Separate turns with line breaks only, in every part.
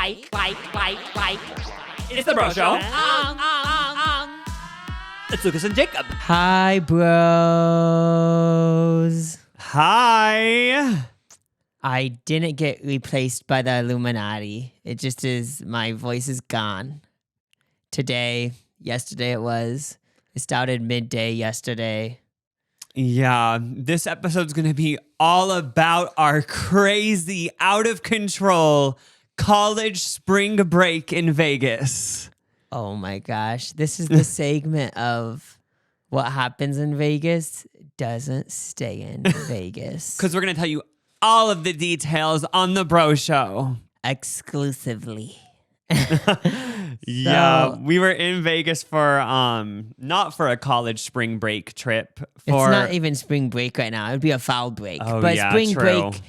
It's the Bro Show. It's Lucas and Jacob.
Hi, bros.
Hi.
I didn't get replaced by the Illuminati. It just is, my voice is gone. Yesterday it was. It started midday yesterday.
Yeah, this episode's going to be all about our crazy, out of control college spring break in Vegas.
Oh my gosh. This is the segment of what happens in Vegas doesn't stay in Vegas.
Because we're going to tell you all of the details on the Bro Show.
Exclusively.
Yeah, we were in Vegas for not for a college spring break trip.
It's not even spring break right now. It would be a foul break.
Oh,
but
yeah,
spring
true.
break.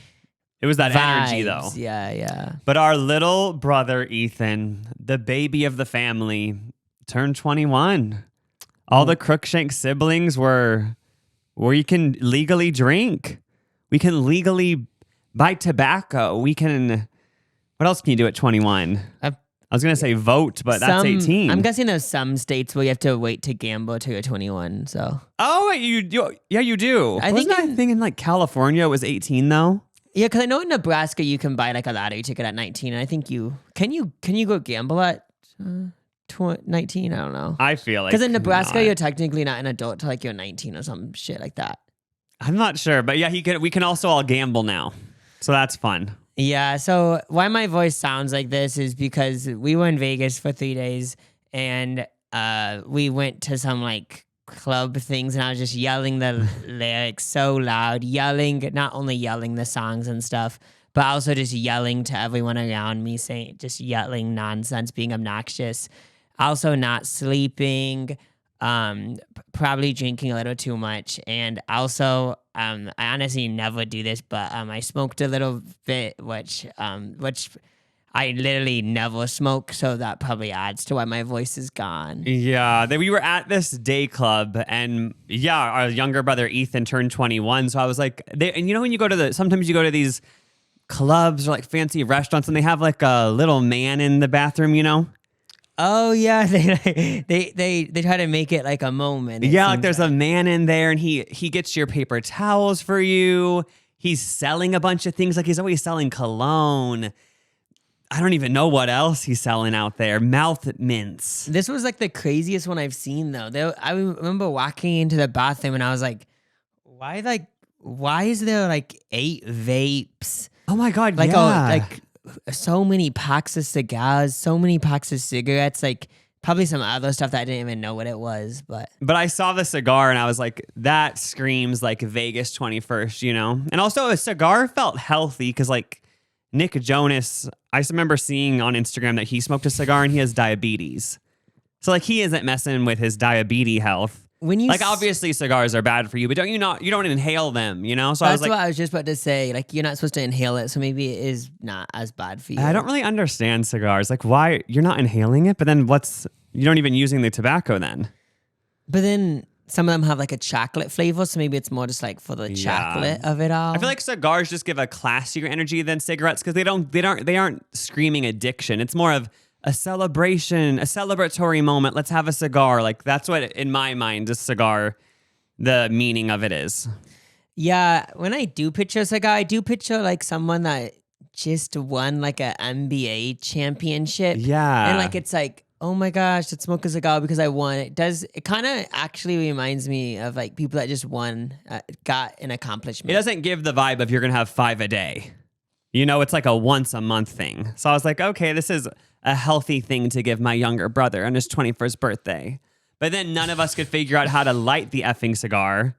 It was that
vibes.
energy, though.
Yeah.
But our little brother, Ethan, the baby of the family, turned 21. All the Crookshank siblings were where you can legally drink. We can legally buy tobacco. We can... What else can you do at 21? I was going to say vote, but that's 18.
I'm guessing there's some states where you have to wait to gamble till you're 21, so...
Oh, you do? Yeah, you do. Wasn't that a thing in like California it was 18, though?
Yeah, because I know in Nebraska you can buy like a lottery ticket at 19. And I think can you go gamble at 19? I don't know.
I feel like
because in Nebraska you're technically not an adult till like you're 19 or some shit like that.
I'm not sure, but yeah, we can also all gamble now, so that's fun.
Yeah. So why my voice sounds like this is because we were in Vegas for 3 days and we went to some like club things and I was just yelling the lyrics so loud, not only yelling the songs and stuff, but also just yelling to everyone around me, just yelling nonsense, being obnoxious, also not sleeping, probably drinking a little too much, and also I honestly never do this, but I smoked a little bit, which I literally never smoke, so that probably adds to why my voice is gone.
Yeah, we were at this day club, and yeah, our younger brother Ethan turned 21. So I was like, and you know when you go to sometimes you go to these clubs or like fancy restaurants, and they have like a little man in the bathroom, you know?
Oh yeah, they try to make it like a moment.
Yeah, like there's a man in there, and he gets your paper towels for you. He's selling a bunch of things, like he's always selling cologne. I don't even know what else he's selling out there. Mouth mints.
This was like the craziest one I've seen though. I remember walking into the bathroom and I was like, why is there like 8 vapes?
Oh my God,
like
yeah.
So many packs of cigars, so many packs of cigarettes, like probably some other stuff that I didn't even know what it was. But
I saw the cigar and I was like, that screams like Vegas 21st, you know? And also a cigar felt healthy because like Nick Jonas, I remember seeing on Instagram that he smoked a cigar and he has diabetes. So like he isn't messing with his diabetes health.
When you
obviously cigars are bad for you, but you don't inhale them, you know? So
that's what I was just about to say. Like you're not supposed to inhale it, so maybe it is not as bad for you.
I don't really understand cigars. Like why you're not inhaling it, but then you don't even using the tobacco then.
But then some of them have like a chocolate flavor, so maybe it's more just like for the chocolate of it all.
I feel like cigars just give a classier energy than cigarettes because they aren't screaming addiction. It's more of a celebration, a celebratory moment. Let's have a cigar. Like that's what in my mind a cigar, the meaning of it is.
Yeah, when I do picture a cigar, I do picture like someone that just won like a NBA championship.
Yeah,
and like it's like, oh my gosh, let's smoke a cigar because I won. It kind of actually reminds me of like people that just won, got an accomplishment.
It doesn't give the vibe of you're going to have 5 a day. You know, it's like a once a month thing. So I was like, okay, this is a healthy thing to give my younger brother on his 21st birthday. But then none of us could figure out how to light the effing cigar.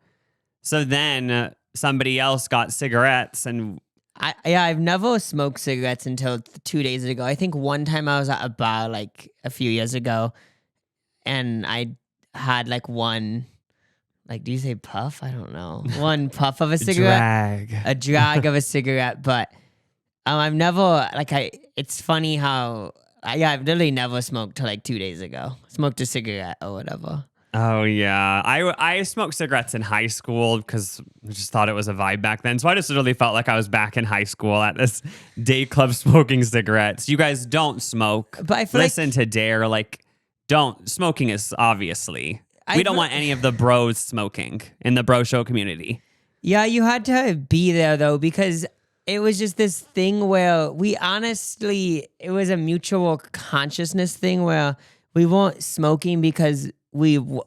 So then somebody else got cigarettes and...
I've never smoked cigarettes until 2 days ago. I think one time I was at a bar like a few years ago and I had like one, like, do you say puff? I don't know. One puff of a cigarette. A drag of a cigarette. But I've never, it's funny how, I've literally never smoked till like 2 days ago. Smoked a cigarette or whatever.
Oh yeah, I smoked cigarettes in high school because I just thought it was a vibe back then. So I just literally felt like I was back in high school at this day club smoking cigarettes. You guys don't smoke,
But I feel
listen to Dare. Like, don't smoking is obviously we don't want any of the bros smoking in the bro show community.
Yeah, you had to be there though because it was just this thing where we honestly, it was a mutual consciousness thing where we weren't smoking because we weren't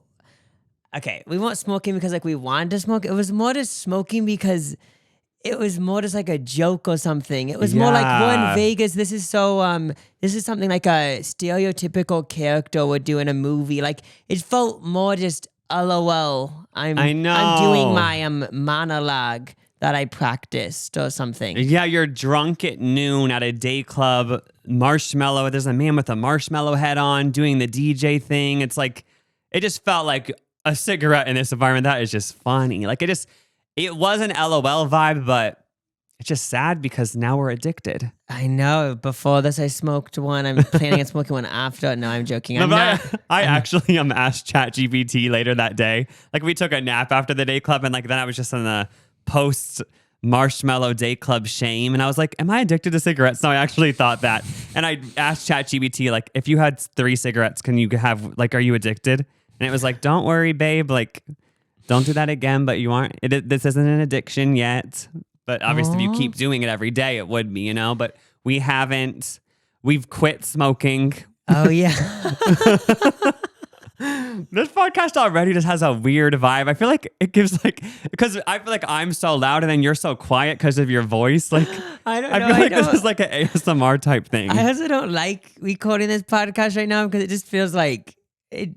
smoking because like we wanted to smoke. It was more just smoking because it was more just like a joke or something. It was more like we're in Vegas. This is something like a stereotypical character would do in a movie. Like it felt more just LOL. I'm doing my monologue that I practiced or something.
Yeah, you're drunk at noon at a day club. Marshmello. There's a man with a marshmallow head on doing the DJ thing. It's like it just felt like a cigarette in this environment. That is just funny. Like it was an LOL vibe, but it's just sad because now we're addicted.
I know. Before this, I smoked one. I'm planning on smoking one after. No, I'm joking.
I actually asked ChatGPT later that day. Like we took a nap after the day club, and like then I was just in the post Marshmello day club shame, and I was like, "Am I addicted to cigarettes?" No, I actually thought that, and I asked ChatGPT like, "If you had 3 cigarettes, can you have like, are you addicted?" And it was like, "Don't worry, babe. Like, don't do that again. But you aren't. This isn't an addiction yet." But obviously, if you keep doing it every day, it would be, you know. But we haven't. We've quit smoking.
Oh yeah.
This podcast already just has a weird vibe. I feel like it gives like because I feel like I'm so loud and then you're so quiet because of your voice. Like
I don't know.
I feel like this is like an ASMR type thing.
I also don't like recording this podcast right now because it just feels like it.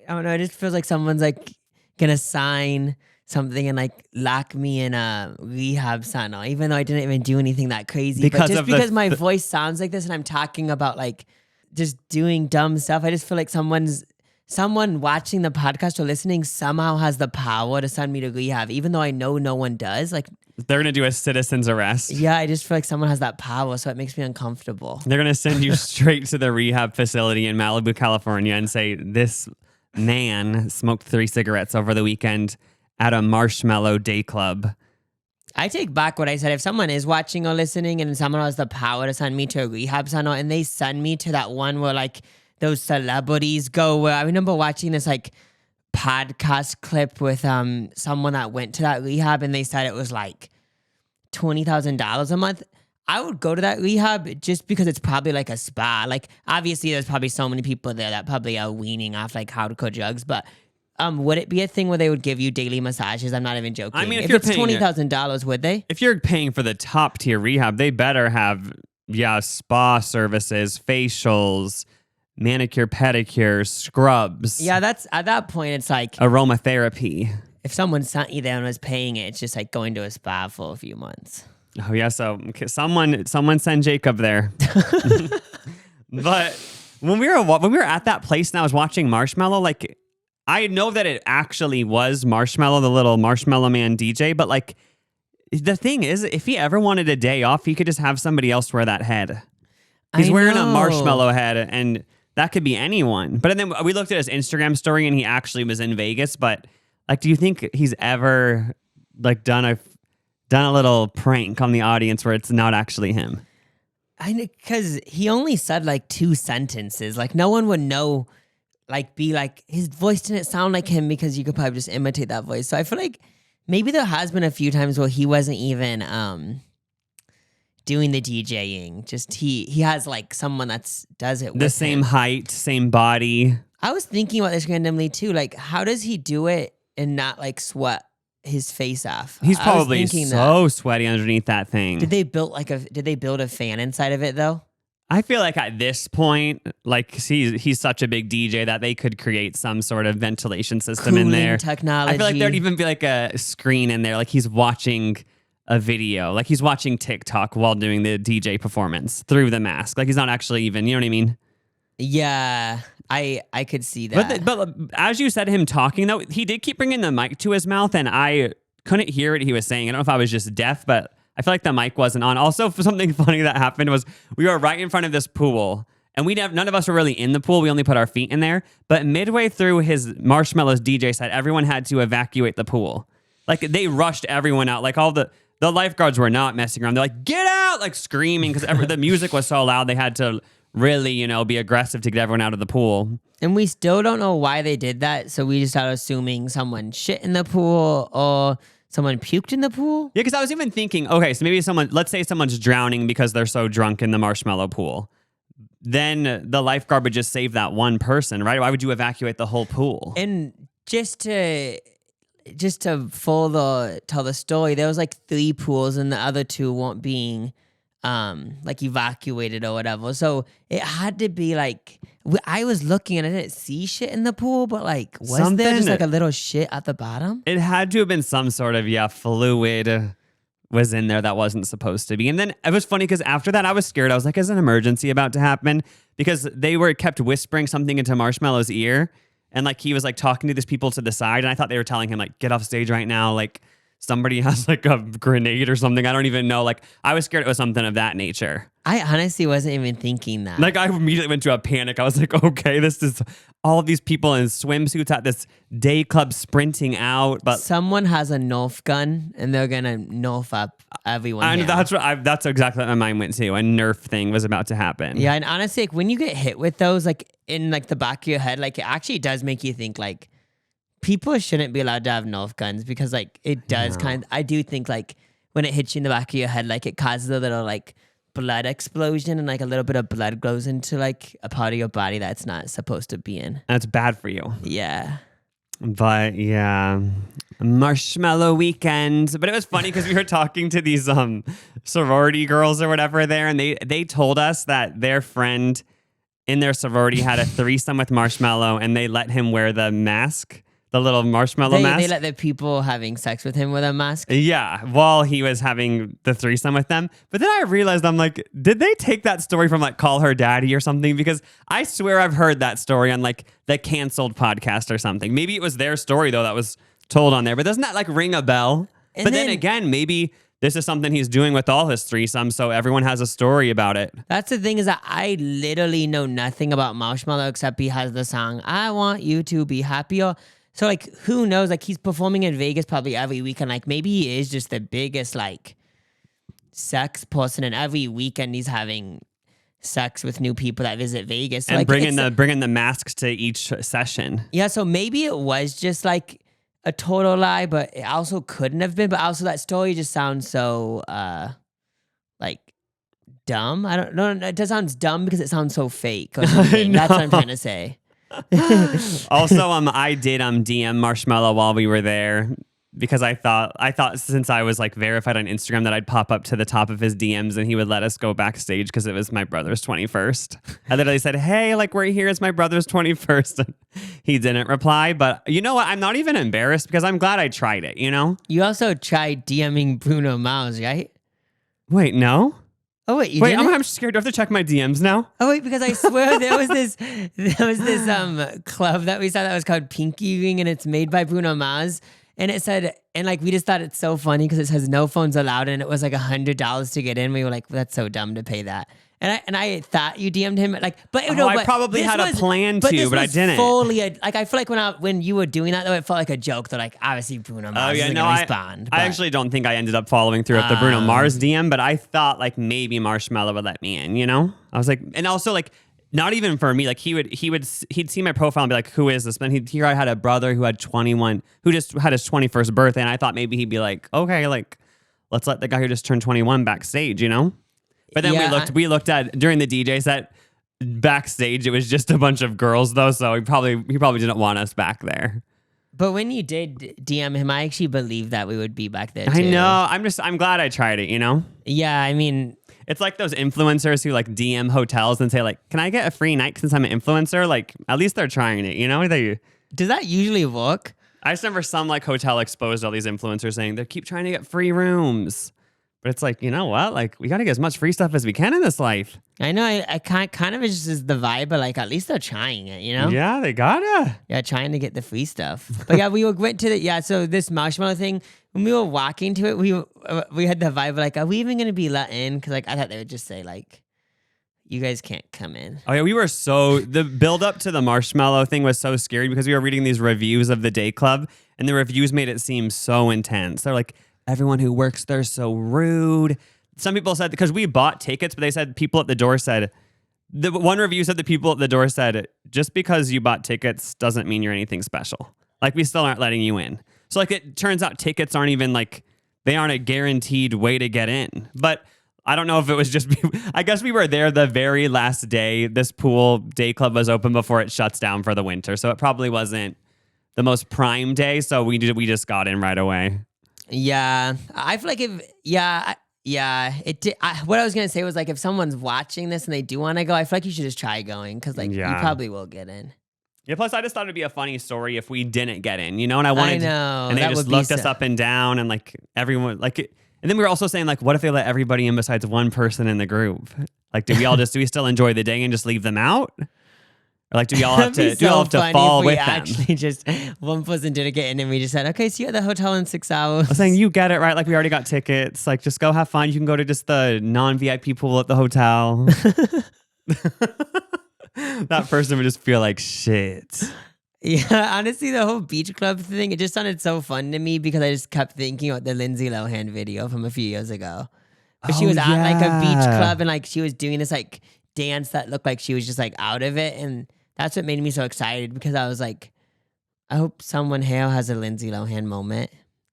I don't know. It just feels like someone's like gonna sign something and like lock me in a rehab center, even though I didn't even do anything that crazy. Because my voice sounds like this and I'm talking about like just doing dumb stuff, I just feel like someone watching the podcast or listening somehow has the power to send me to rehab, even though I know no one does. Like
they're gonna do a citizen's arrest.
Yeah, I just feel like someone has that power, so it makes me uncomfortable.
They're gonna send you straight to the rehab facility in Malibu, California, and say this man smoked 3 cigarettes over the weekend at a Marshmello day club.
I take back what I said. If someone is watching or listening and someone has the power to send me to a rehab center and they send me to that one where like those celebrities go, where I remember watching this like podcast clip with someone that went to that rehab and they said it was like $20,000 a month. I would go to that rehab just because it's probably like a spa. Like obviously there's probably so many people there that probably are weaning off like hardcore drugs, but would it be a thing where they would give you daily massages? I'm not even joking.
I mean,
if it's $20,000, would they?
If you're paying for the top tier rehab, they better have spa services, facials, manicure, pedicure, scrubs.
Yeah, that's at that point it's like
aromatherapy.
If someone sent you there and was paying it, it's just like going to a spa for a few months.
Oh yeah, so someone send Jacob there. But when we were at that place and I was watching Marshmello, like I know that it actually was Marshmello, the little Marshmello Man DJ, but like the thing is, if he ever wanted a day off, he could just have somebody else wear that head. He's wearing a Marshmello head, and that could be anyone. But then we looked at his Instagram story, and he actually was in Vegas. But like, do you think he's ever like done a little prank on the audience where it's not actually him?
Because he only said like 2 sentences. Like no one would know. Like be like his voice didn't sound like him because you could probably just imitate that voice. So I feel like maybe there has been a few times where he wasn't even doing the DJing. Just he has like someone that's does it with
the same height, same body.
I was thinking about this randomly too. Like how does he do it and not like sweat his face off?
He's probably so sweaty underneath that thing.
Did they build a fan inside of it though?
I feel like at this point, like he's such a big DJ that they could create some sort of ventilation system in there.
Technology.
I feel like there'd even be like a screen in there, like he's watching a video, like he's watching TikTok while doing the DJ performance through the mask. Like he's not actually even, you know what I mean?
Yeah, I could see that.
But as you said, him talking though, he did keep bringing the mic to his mouth, and I couldn't hear what he was saying. I don't know if I was just deaf, but I feel like the mic wasn't on. Also, something funny that happened was we were right in front of this pool, And none of us were really in the pool. We only put our feet in there. But midway through his Marshmello's DJ set, everyone had to evacuate the pool. Like they rushed everyone out. Like all the lifeguards were not messing around. They're like, get out, like screaming because the music was so loud. They had to really, be aggressive to get everyone out of the pool.
And we still don't know why they did that. So we just started assuming someone shit in the pool or someone puked in the pool.
Yeah, because I was even thinking, okay, so maybe let's say someone's drowning because they're so drunk in the Marshmello pool. Then the lifeguard would just save that one person, right? Why would you evacuate the whole pool?
And just to tell the story, there was like 3 pools and the other 2 weren't being like evacuated or whatever. So it had to be like, I was looking and I didn't see shit in the pool, but like, was there just like a little shit at the bottom?
It had to have been some sort of, fluid was in there that wasn't supposed to be. And then it was funny because after that I was scared. I was like, is an emergency about to happen? Because they kept whispering something into Marshmello's ear. And like he was like talking to these people to the side. And I thought they were telling him like, get off stage right now. Like somebody has like a grenade or something. I don't even know. Like I was scared it was something of that nature.
I honestly wasn't even thinking that.
Like I immediately went to a panic. I was like, okay, this is all of these people in swimsuits at this day club sprinting out. But
someone has a Nerf gun and they're gonna Nerf up everyone.
And
here.
that's exactly what my mind went to. A Nerf thing was about to happen.
Yeah, and honestly, like, when you get hit with those, like in like the back of your head, like it actually does make you think like people shouldn't be allowed to have Nerf guns because like it does I do think like when it hits you in the back of your head, like it causes a little like blood explosion and like a little bit of blood goes into like a part of your body that's not supposed to be in.
That's bad for you.
Yeah.
But yeah, Marshmello weekend. But it was funny because we were talking to these sorority girls or whatever there, and they told us that their friend in their sorority had a threesome with Marshmello, and they let him wear the mask. The little Marshmello mask.
They let the people having sex with him with a mask?
Yeah, while he was having the threesome with them. But then I realized, I'm like, did they take that story from like Call Her Daddy or something? Because I swear I've heard that story on like the Canceled podcast or something. Maybe it was their story though that was told on there. But doesn't that like ring a bell? But then again, maybe this is something he's doing with all his threesomes, so everyone has a story about it.
That's the thing is that I literally know nothing about Marshmello except he has the song, I Want You to Be Happier. So, like, who knows? Like, he's performing in Vegas probably every weekend. Like, maybe he is just the biggest, like, sex person. And every weekend he's having sex with new people that visit Vegas. So,
and
like,
bringing the masks to each session.
Yeah, so maybe it was just, like, a total lie, but it also couldn't have been. But also that story just sounds so, like, dumb. I don't know. It just sounds dumb because it sounds so fake. Or something. That's what I'm trying to say.
Also, I did DM Marshmello while we were there because I thought since I was like verified on Instagram that I'd pop up to the top of his DMs and he would let us go backstage because it was my brother's 21st. I literally said, hey, like we're here, it's my brother's 21st. And he didn't reply, but you know what? I'm not even embarrassed because I'm glad I tried it, you know?
You also tried DMing Bruno Mars, right?
Wait, no?
Oh wait, you didn't?
I'm scared. Do I have to check my DMs now?
Oh wait, because I swear there was this club that we saw that was called Pinky Ring, and it's made by Bruno Mars, and it said, and like we just thought it's so funny because it says no phones allowed, and it was like $100 to get in. We were like, that's so dumb to pay that. And I thought you DM'd him like, but
I probably had a plan to, but I didn't.
Fully like I feel like when you were doing that though, it felt like a joke. They're like, obviously Bruno Mars isn't gonna respond.
I actually don't think I ended up following through with the Bruno Mars DM, but I thought like maybe Marshmello would let me in. You know, I was like, and also like not even for me. Like he'd see my profile and be like, who is this? But here I had a brother who had 21, who just had his 21st birthday, and I thought maybe he'd be like, okay, like let's let the guy who just turned 21 backstage. You know. But then we looked at during the DJ set backstage. It was just a bunch of girls though, so he probably didn't want us back there.
But when you did DM him, I actually believed that we would be back there too.
I know. I'm glad I tried it. You know.
Yeah, I mean,
it's like those influencers who like DM hotels and say like, "Can I get a free night since I'm an influencer?" Like at least they're trying it. You know.
Does that usually work?
I just remember some like hotel exposed all these influencers saying they keep trying to get free rooms. But it's like, you know what? Like, we got to get as much free stuff as we can in this life.
I know. I kind of is just the vibe, but like, at least they're trying it, you know?
Yeah, they gotta.
Yeah, trying to get the free stuff. But yeah, we went to so this Marshmello thing, when we were walking to it, we had the vibe of like, are we even going to be let in? Because like, I thought they would just say like, you guys can't come in.
Oh yeah, the build up to the Marshmello thing was so scary because we were reading these reviews of the day club and the reviews made it seem so intense. They're like, everyone who works there is so rude. Some people said, because we bought tickets, but they said people at the door said, the one review said the people at the door said, just because you bought tickets doesn't mean you're anything special. Like, we still aren't letting you in. So like, it turns out tickets aren't even like, they aren't a guaranteed way to get in. But I don't know if it was just, I guess we were there the very last day this pool day club was open before it shuts down for the winter. So it probably wasn't the most prime day. So we just got in right away.
Yeah. I feel like what I was going to say was like, if someone's watching this and they do want to go, I feel like you should just try going because like you probably will get in.
Yeah, plus I just thought it'd be a funny story if we didn't get in, and I
know.
And they just looked us up and down and like everyone, like, and then we were also saying like, what if they let everybody in besides one person in the group? Like, do we still enjoy the day and just leave them out? Or like, do we all have to fall with them?
Actually just one person didn't get in and we just said, okay, see you at the hotel in 6 hours.
I was saying, you get it, right? Like, we already got tickets. Like, just go have fun. You can go to just the non-VIP pool at the hotel. That person would just feel like shit.
Yeah, honestly, the whole beach club thing, it just sounded so fun to me because I just kept thinking about the Lindsay Lohan video from a few years ago. But she was at like a beach club and like she was doing this like dance that looked like she was just like out of it. And that's what made me so excited because I was like, I hope someone here has a Lindsay Lohan moment.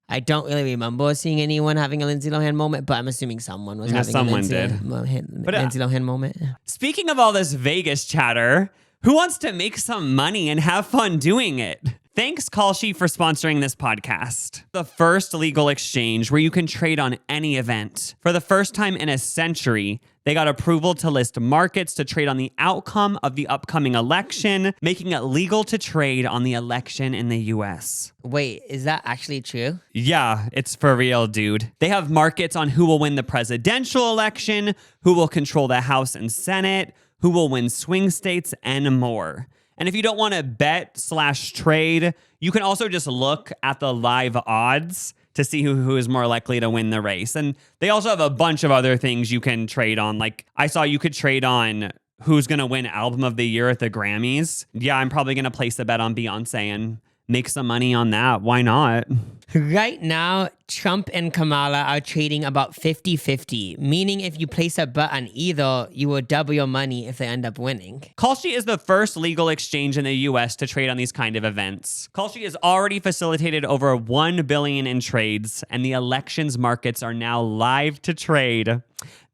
I don't really remember seeing anyone having a Lindsay Lohan moment, but I'm assuming someone was having a Lindsay Lohan moment.
Speaking of all this Vegas chatter, who wants to make some money and have fun doing it? Thanks, Kalshi, for sponsoring this podcast. The first legal exchange where you can trade on any event. For the first time in a century, they got approval to list markets to trade on the outcome of the upcoming election, making it legal to trade on the election in the US.
Wait, is that actually true?
Yeah, it's for real, dude. They have markets on who will win the presidential election, who will control the House and Senate, who will win swing states, and more. And if you don't want to bet/trade, you can also just look at the live odds to see who is more likely to win the race. And they also have a bunch of other things you can trade on. Like, I saw you could trade on who's going to win Album of the Year at the Grammys. Yeah, I'm probably going to place a bet on Beyonce and make some money on that. Why not?
Right now, Trump and Kamala are trading about 50-50, meaning if you place a bet on either, you will double your money if they end up winning.
Kalshi is the first legal exchange in the US to trade on these kind of events. Kalshi has already facilitated over $1 billion in trades, and the elections markets are now live to trade.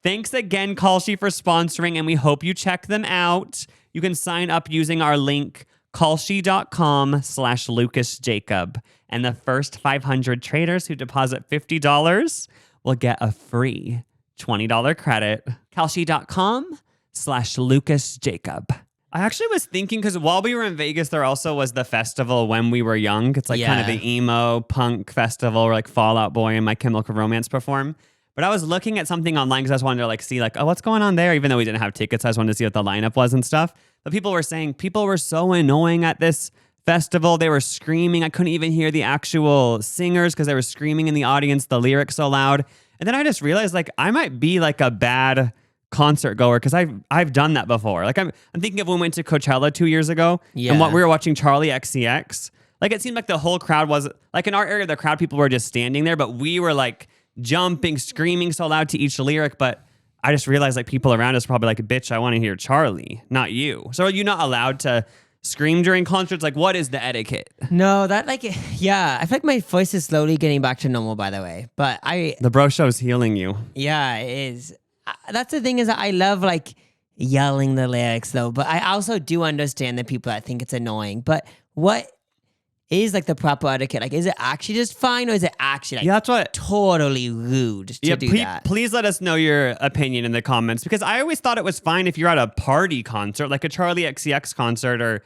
Thanks again, Kalshi, for sponsoring, and we hope you check them out. You can sign up using our link, Kalshi.com/LucasJacob. And the first 500 traders who deposit $50 will get a free $20 credit. Kalshi.com/LucasJacob. I actually was thinking, because while we were in Vegas, there also was the festival When We Were Young. It's like kind of the emo punk festival where like Fall Out Boy and My Chemical Romance perform. But I was looking at something online because I just wanted to like see like, oh, what's going on there? Even though we didn't have tickets, I just wanted to see what the lineup was and stuff. But people were saying people were so annoying at this festival. They were screaming. I couldn't even hear the actual singers because they were screaming in the audience, the lyrics so loud. And then I just realized like I might be like a bad concert goer because I've done that before. Like I'm thinking of when we went to Coachella 2 years ago and what we were watching Charlie XCX. Like it seemed like the whole crowd was like in our area, the crowd people were just standing there, but we were like jumping, screaming so loud to each lyric. But I just realized like people around us probably like, bitch, I want to hear Charlie, not you. So are you not allowed to scream during concerts? Like, what is the etiquette?
No, that like, yeah, I feel like my voice is slowly getting back to normal, by the way. But the
bro show's healing you.
Yeah, it is. That's the thing is that I love like yelling the lyrics though, but I also do understand the people that think it's annoying. But what is like the proper etiquette? Like, is it actually just fine or is it actually like totally rude to do that?
Please let us know your opinion in the comments, because I always thought it was fine if you're at a party concert, like a Charlie XCX concert or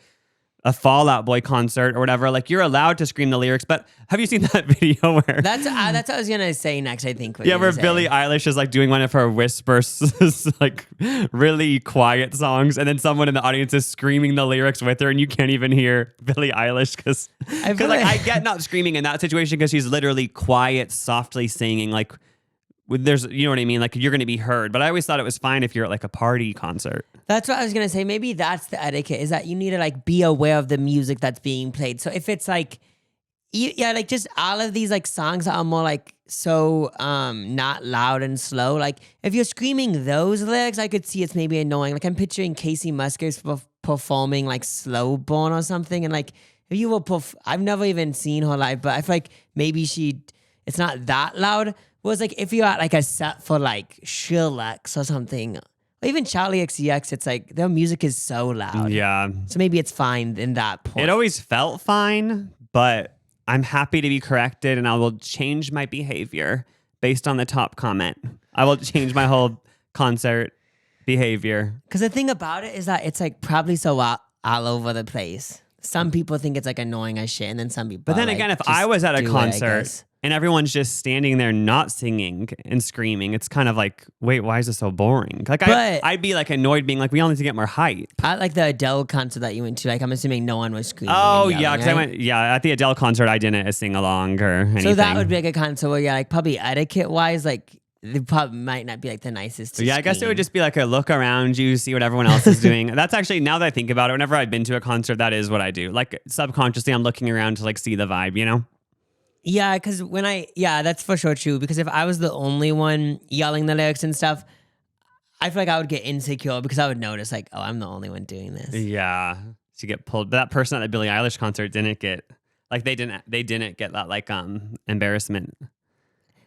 a Fall Out Boy concert or whatever. Like you're allowed to scream the lyrics. But have you seen that video where
that's what I was gonna say next? I think.
Where Billie Eilish is like doing one of her whispers, like really quiet songs, and then someone in the audience is screaming the lyrics with her, and you can't even hear Billie Eilish because like I get not screaming in that situation because she's literally quiet, softly singing like there's, you know what I mean? Like you're going to be heard. But I always thought it was fine if you're at like a party concert.
That's what I was gonna say. Maybe that's the etiquette, is that you need to like be aware of the music that's being played. So if it's like, yeah, like just all of these like songs that are more like so not loud and slow. Like if you're screaming those lyrics, I could see it's maybe annoying. Like I'm picturing Casey Musgraves performing like Slow Burn or something, and like if you will, I've never even seen her live, but I feel like maybe it's not that loud. Whereas like if you're at like a set for like Skrillex or something. Or even Charlie XCX, it's like their music is so loud.
Yeah.
So maybe it's fine in that point.
It always felt fine, but I'm happy to be corrected and I will change my behavior based on the top comment. I will change my whole concert behavior.
Because the thing about it is that it's like probably so all over the place. Some people think it's like annoying as shit, and then some people.
But then again, if I was at a concert and everyone's just standing there not singing and screaming, it's kind of like, wait, why is this so boring? Like I'd be like annoyed, being like, we all need to get more hype.
At like the Adele concert that you went to, like I'm assuming no one was screaming.
Oh
and yelling,
yeah, because
right?
at the Adele concert, I didn't sing along or anything.
So that would be like a concert where, yeah, like probably etiquette wise, like they probably might not be like the nicest to
I guess it would just be like a look around you, see what everyone else is doing. That's actually, now that I think about it, whenever I've been to a concert, that is what I do. Like subconsciously, I'm looking around to like see the vibe, you know?
Yeah, because that's for sure true. Because if I was the only one yelling the lyrics and stuff, I feel like I would get insecure because I would notice like, oh, I'm the only one doing this.
Yeah, to get pulled. That person at the Billie Eilish concert didn't get like they didn't get that like embarrassment.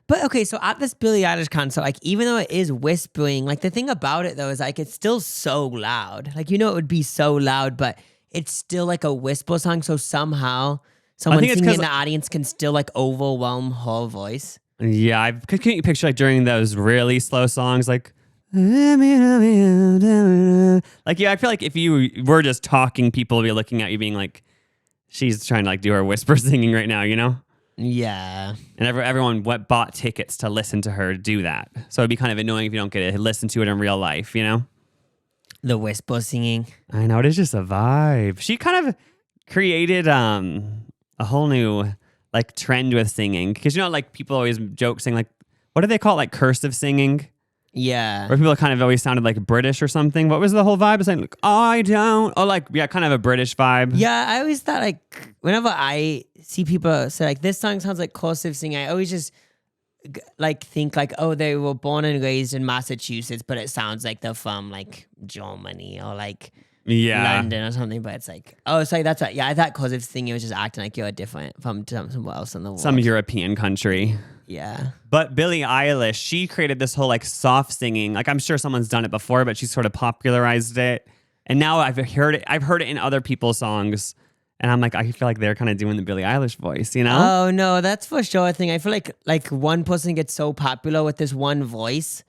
But okay, so at this Billie Eilish concert, like even though it is whispering, like the thing about it though is like it's still so loud. Like it would be so loud, but it's still like a whisper song. So somehow someone singing in the audience can still like overwhelm her voice.
Yeah, I could picture like during those really slow songs, like yeah, I feel like if you were just talking, people would be looking at you being like, she's trying to like do her whisper singing right now, you know?
Yeah.
And everyone bought tickets to listen to her do that. So it'd be kind of annoying if you don't get to listen to it in real life, you know?
The whisper singing.
I know, it is just a vibe. She kind of created a whole new like trend with singing. Because you know, like people always joke saying like, what do they call it? Like cursive singing?
Yeah.
Where people kind of always sounded like British or something. What was the whole vibe? It's like, I don't. Oh, like, yeah, kind of a British vibe.
Yeah, I always thought like, whenever I see people say like, this song sounds like cursive singing, I always just like think like, oh, they were born and raised in Massachusetts, but it sounds like they're from like Germany or like London or something. But it's like, oh, it's like, that's right. Yeah, I thought cursive singing was just acting like you're different from somewhere else in the world.
Some European country.
Yeah.
But Billie Eilish, she created this whole like soft singing. Like I'm sure someone's done it before, but she sort of popularized it. And now I've heard it in other people's songs. And I'm like, I feel like they're kind of doing the Billie Eilish voice, you know?
Oh no, that's for sure a thing. I feel like one person gets so popular with this one voice,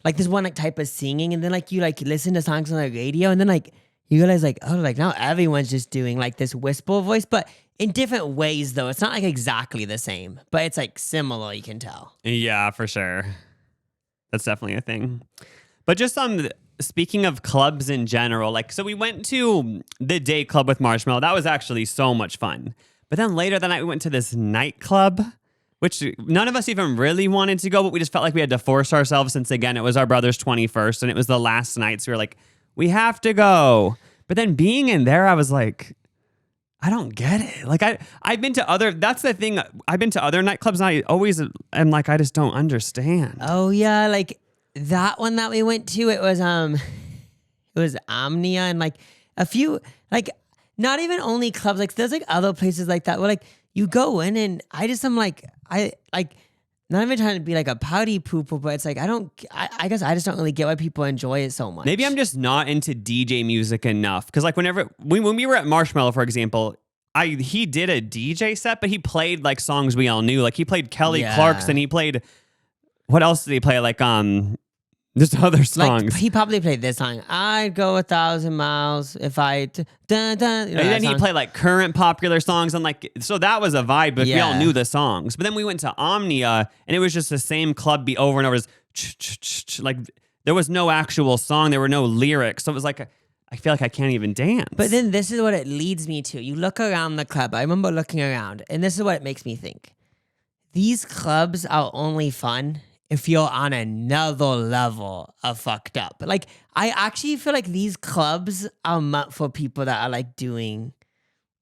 like this one like type of singing, and then like you like listen to songs on the radio, and then like you realize like, oh, like now everyone's just doing like this whisper voice, but in different ways though. It's not like exactly the same, but it's like similar, you can tell.
Yeah, for sure. That's definitely a thing. But just speaking of clubs in general, like, so we went to the day club with Marshmello. That was actually so much fun. But then later that night, we went to this nightclub, which none of us even really wanted to go, but we just felt like we had to force ourselves since, again, it was our brother's 21st and it was the last night. So we were like, we have to go. But then being in there, I was like, I don't get it. Like I've been to other, that's the thing. I've been to other nightclubs and I always am like, I just don't understand.
Oh yeah. Like that one that we went to, it was Omnia and like a few, like not even only clubs, like there's like other places like that where like you go in and I not even trying to be like a pouty pooper, but it's like, I guess I just don't really get why people enjoy it so much.
Maybe I'm just not into DJ music enough. Cause like when we were at Marshmello, for example, he did a DJ set, but he played like songs we all knew. Like he played Kelly Clarkson. He played, what else did he play? Like, just other songs.
Like, he probably played this song. I'd go 1,000 miles if I...
And then he played like current popular songs. And like, so that was a vibe, but we all knew the songs. But then we went to Omnia and it was just the same club beat over and over. Like there was no actual song. There were no lyrics. So it was like, I feel like I can't even dance.
But then this is what it leads me to. You look around the club. I remember looking around and this is what it makes me think. These clubs are only fun if you're on another level of fucked up. Like, I actually feel like these clubs are meant for people that are like doing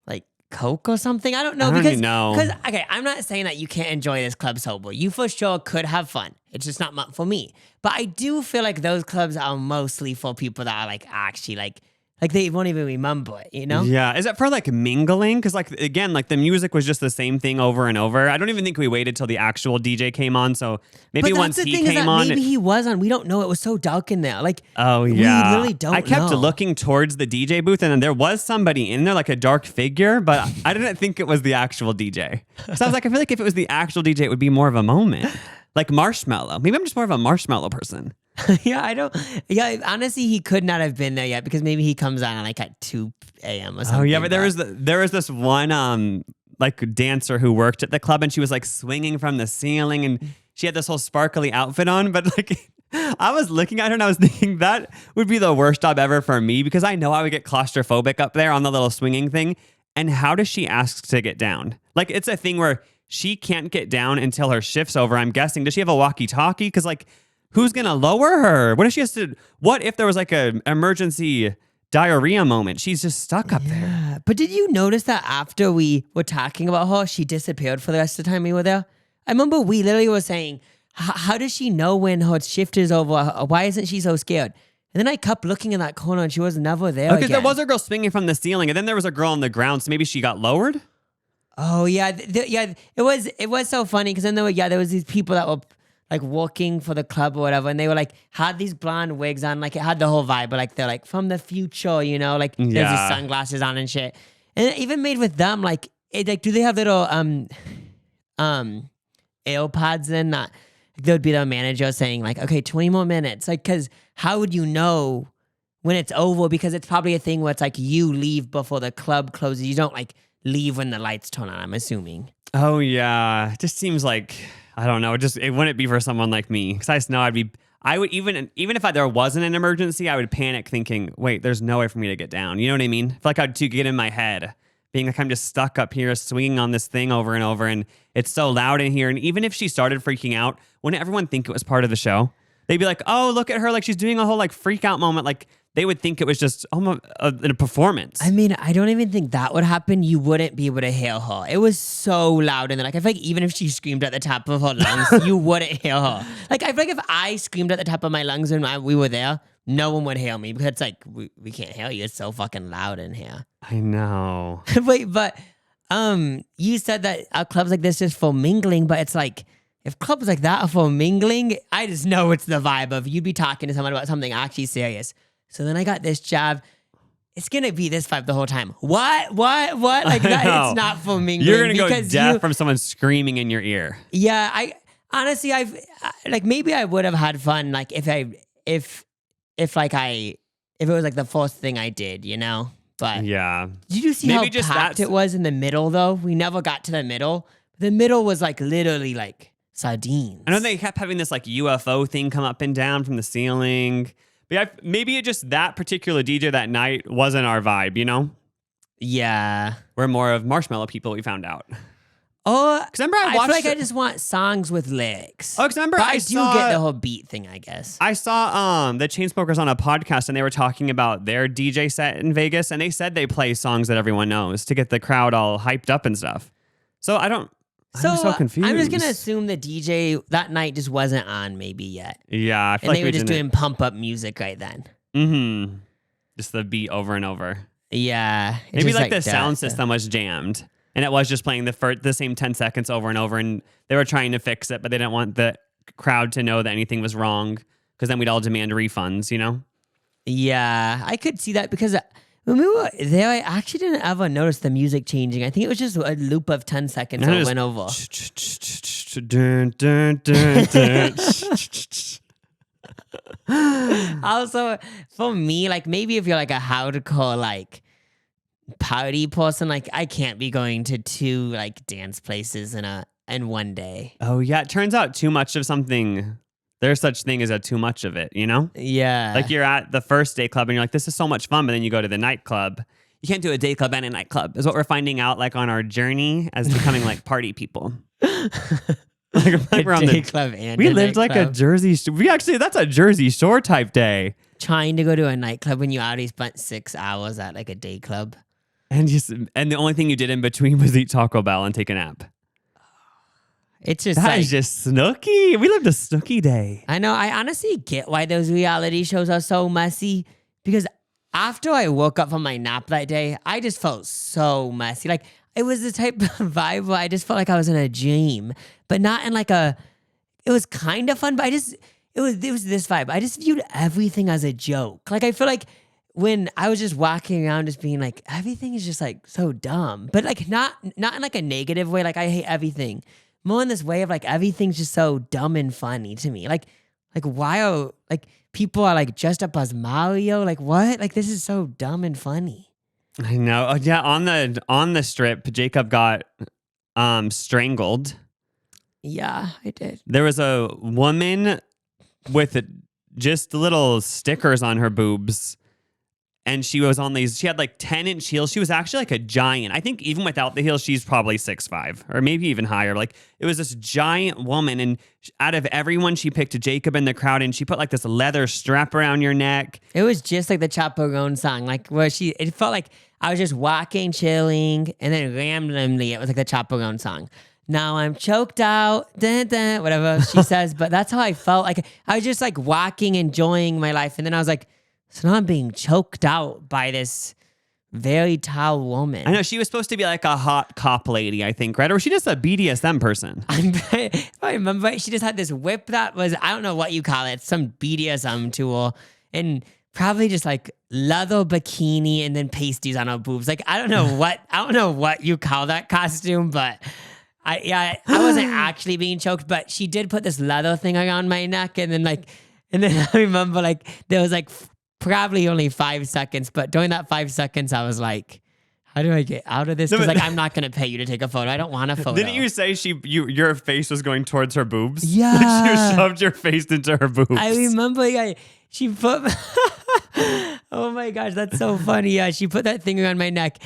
like coke or something. I don't know.
I don't
because,
even know.
Because, okay, I'm not saying that you can't enjoy this club sober. You for sure could have fun. It's just not meant for me. But I do feel like those clubs are mostly for people that are like actually like they won't even remember it, you know?
Yeah. Is it for like mingling? Because like, again, like the music was just the same thing over and over. I don't even think we waited till the actual DJ came on. So maybe
But
once
that's the
he
thing is
came
that
on.
maybe he was on. We don't know. It was so dark in there. Like,
Oh,
we
yeah.
really don't
I kept
know.
looking towards the DJ booth and then there was somebody in there, like a dark figure, but I didn't think it was the actual DJ. So I was like, I feel like if it was the actual DJ, it would be more of a moment. Like Marshmello. Maybe I'm just more of a Marshmello person.
Yeah, I don't. Yeah, honestly, he could not have been there yet because maybe he comes on like at 2 a.m. or something.
Oh, yeah. But there was this one like dancer who worked at the club and she was like swinging from the ceiling and she had this whole sparkly outfit on. But like I was looking at her and I was thinking that would be the worst job ever for me because I know I would get claustrophobic up there on the little swinging thing. And how does she ask to get down? Like it's a thing where she can't get down until her shift's over. I'm guessing. Does she have a walkie-talkie? Because like who's going to lower her? What if she has to, what if there was like an emergency diarrhea moment? She's just stuck up there.
But did you notice that after we were talking about her, she disappeared for the rest of the time we were there? I remember we literally were saying, how does she know when her shift is over? Why isn't she so scared? And then I kept looking in that corner and she was never there
Because
again.
there was a girl swinging from the ceiling and then there was a girl on the ground. So maybe she got lowered?
Oh, yeah. Yeah, it was so funny because then there was these people that were like working for the club or whatever, and they were like had these blonde wigs on, like it had the whole vibe, but like they're like from the future, you know, like there's these sunglasses on and shit. And even made with them, like do they have little AirPods in that there would be the manager saying like, okay, 20 more minutes, like because how would you know when it's over? Because it's probably a thing where it's like you leave before the club closes. You don't like leave when the lights turn on, I'm assuming.
Oh yeah, it just seems like I don't know. It wouldn't be for someone like me because I just know I would even if there wasn't an emergency, I would panic thinking, wait, there's no way for me to get down. You know what I mean? I feel like I'd get in my head, being like I'm just stuck up here swinging on this thing over and over, and it's so loud in here. And even if she started freaking out, wouldn't everyone think it was part of the show? They'd be like, oh, look at her, like she's doing a whole like freak out moment, like. They would think it was just a performance.
I mean, I don't even think that would happen. You wouldn't be able to hear her. It was so loud. And then, like, I feel like even if she screamed at the top of her lungs, you wouldn't hear her. Like, I feel like if I screamed at the top of my lungs when we were there, no one would hear me because it's like, we can't hear you. It's so fucking loud in here.
I know.
Wait, but you said that clubs like this is for mingling, but it's like, if clubs like that are for mingling, I just know it's the vibe of you'd be talking to someone about something actually serious. So then I got this job. It's going to be this vibe the whole time. What? Like that, it's not for mingling.
You're going to go deaf from someone screaming in your ear.
Yeah, I honestly, maybe I would have had fun like if it was like the first thing I did, you know? But
yeah.
Did you see
maybe
how
just
packed it was in the middle though? We never got to the middle. The middle was like literally like sardines.
I know they kept having this like UFO thing come up and down from the ceiling. Yeah, maybe it just that particular DJ that night wasn't our vibe, you know?
Yeah.
We're more of Marshmello people, we found out.
Oh,
because remember I watched.
feel like I just want songs with lyrics.
Oh, because remember
I do get the whole beat thing, I guess.
I saw the Chainsmokers on a podcast and they were talking about their DJ set in Vegas and they said they play songs that everyone knows to get the crowd all hyped up and stuff. So I'm so confused.
I'm just going to assume the DJ that night just wasn't on maybe yet.
Yeah. I feel
and
like
they were just doing pump up music right then.
Mm-hmm. Just the beat over and over.
Yeah.
Maybe like the sound system was jammed and it was just playing the same 10 seconds over and over and they were trying to fix it, but they didn't want the crowd to know that anything was wrong because then we'd all demand refunds, you know?
Yeah. I could see that because when we were there, I actually didn't ever notice the music changing. I think it was just a loop of 10 seconds that went over. Also, for me, like maybe if you're like a hardcore like party person, like I can't be going to 2 like dance places in one day.
Oh yeah, it turns out too much of something. There's such thing as a too much of it, you know?
Yeah.
Like you're at the first day club and you're like, this is so much fun, but then you go to the nightclub. You can't do a day club and a nightclub is what we're finding out like on our journey as becoming like party people. like we're on
day
the
club and
we
a
lived like a
nightclub.
Jersey. That's a Jersey Shore type day.
Trying to go to a nightclub when you already spent 6 hours at like a day club.
And the only thing you did in between was eat Taco Bell and take a nap.
It's just
That is just snooky. We lived a snooky day.
I know. I honestly get why those reality shows are so messy because after I woke up from my nap that day, I just felt so messy. Like it was the type of vibe where I just felt like I was in a dream, but not in like a. It was kind of fun, but it was this vibe. I just viewed everything as a joke. Like I feel like when I was just walking around, just being like everything is just like so dumb, but like not in like a negative way. Like I hate everything. More in this way of like everything's just so dumb and funny to me. Like why are like people are like dressed up as Mario? Like what? Like this is so dumb and funny.
I know. Oh, yeah, on the strip, Jacob got strangled.
Yeah, I did.
There was a woman with just little stickers on her boobs. And she was on these, she had like 10-inch heels. She was actually like a giant. I think even without the heels, she's probably 6'5", or maybe even higher. Like it was this giant woman. And out of everyone, she picked Jacob in the crowd and she put like this leather strap around your neck.
It was just like the Chaperone song, like where it felt like I was just walking, chilling, and then randomly it was like the Chaperone song. Now I'm choked out, dun, dun, whatever she says. But that's how I felt. Like I was just like walking, enjoying my life. And then I was like, so now I'm being choked out by this very tall woman.
I know, she was supposed to be like a hot cop lady, I think, right? Or was she just a BDSM person?
If I remember, she just had this whip that was, I don't know what you call it, some BDSM tool. And probably just like leather bikini and then pasties on her boobs. Like, I don't know what you call that costume, but I wasn't actually being choked, but she did put this leather thing around my neck. And then I remember like, there was like probably only 5 seconds, but during that 5 seconds, I was like, how do I get out of this? Because like, I'm not going to pay you to take a photo. I don't want a photo.
Didn't you say your face was going towards her boobs?
Yeah.
Like you shoved your face into her boobs.
I remember, she put, oh my gosh, that's so funny. Yeah, she put that thing around my neck.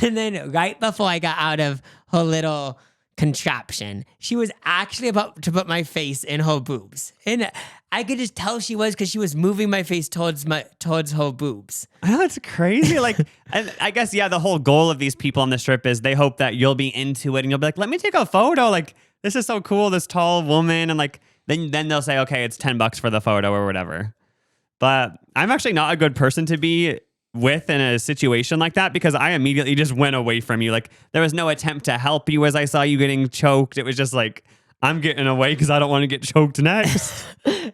And then right before I got out of her little contraption, she was actually about to put my face in her boobs. And I could just tell she was because she was moving my face towards her boobs.
I know, it's crazy. Like, and I guess, yeah, the whole goal of these people on the strip is they hope that you'll be into it and you'll be like, let me take a photo. Like, this is so cool, this tall woman. And like, then they'll say, okay, it's $10 for the photo or whatever. But I'm actually not a good person to be with in a situation like that because I immediately just went away from you. Like, there was no attempt to help you as I saw you getting choked. It was just like, I'm getting away because I don't want to get choked next.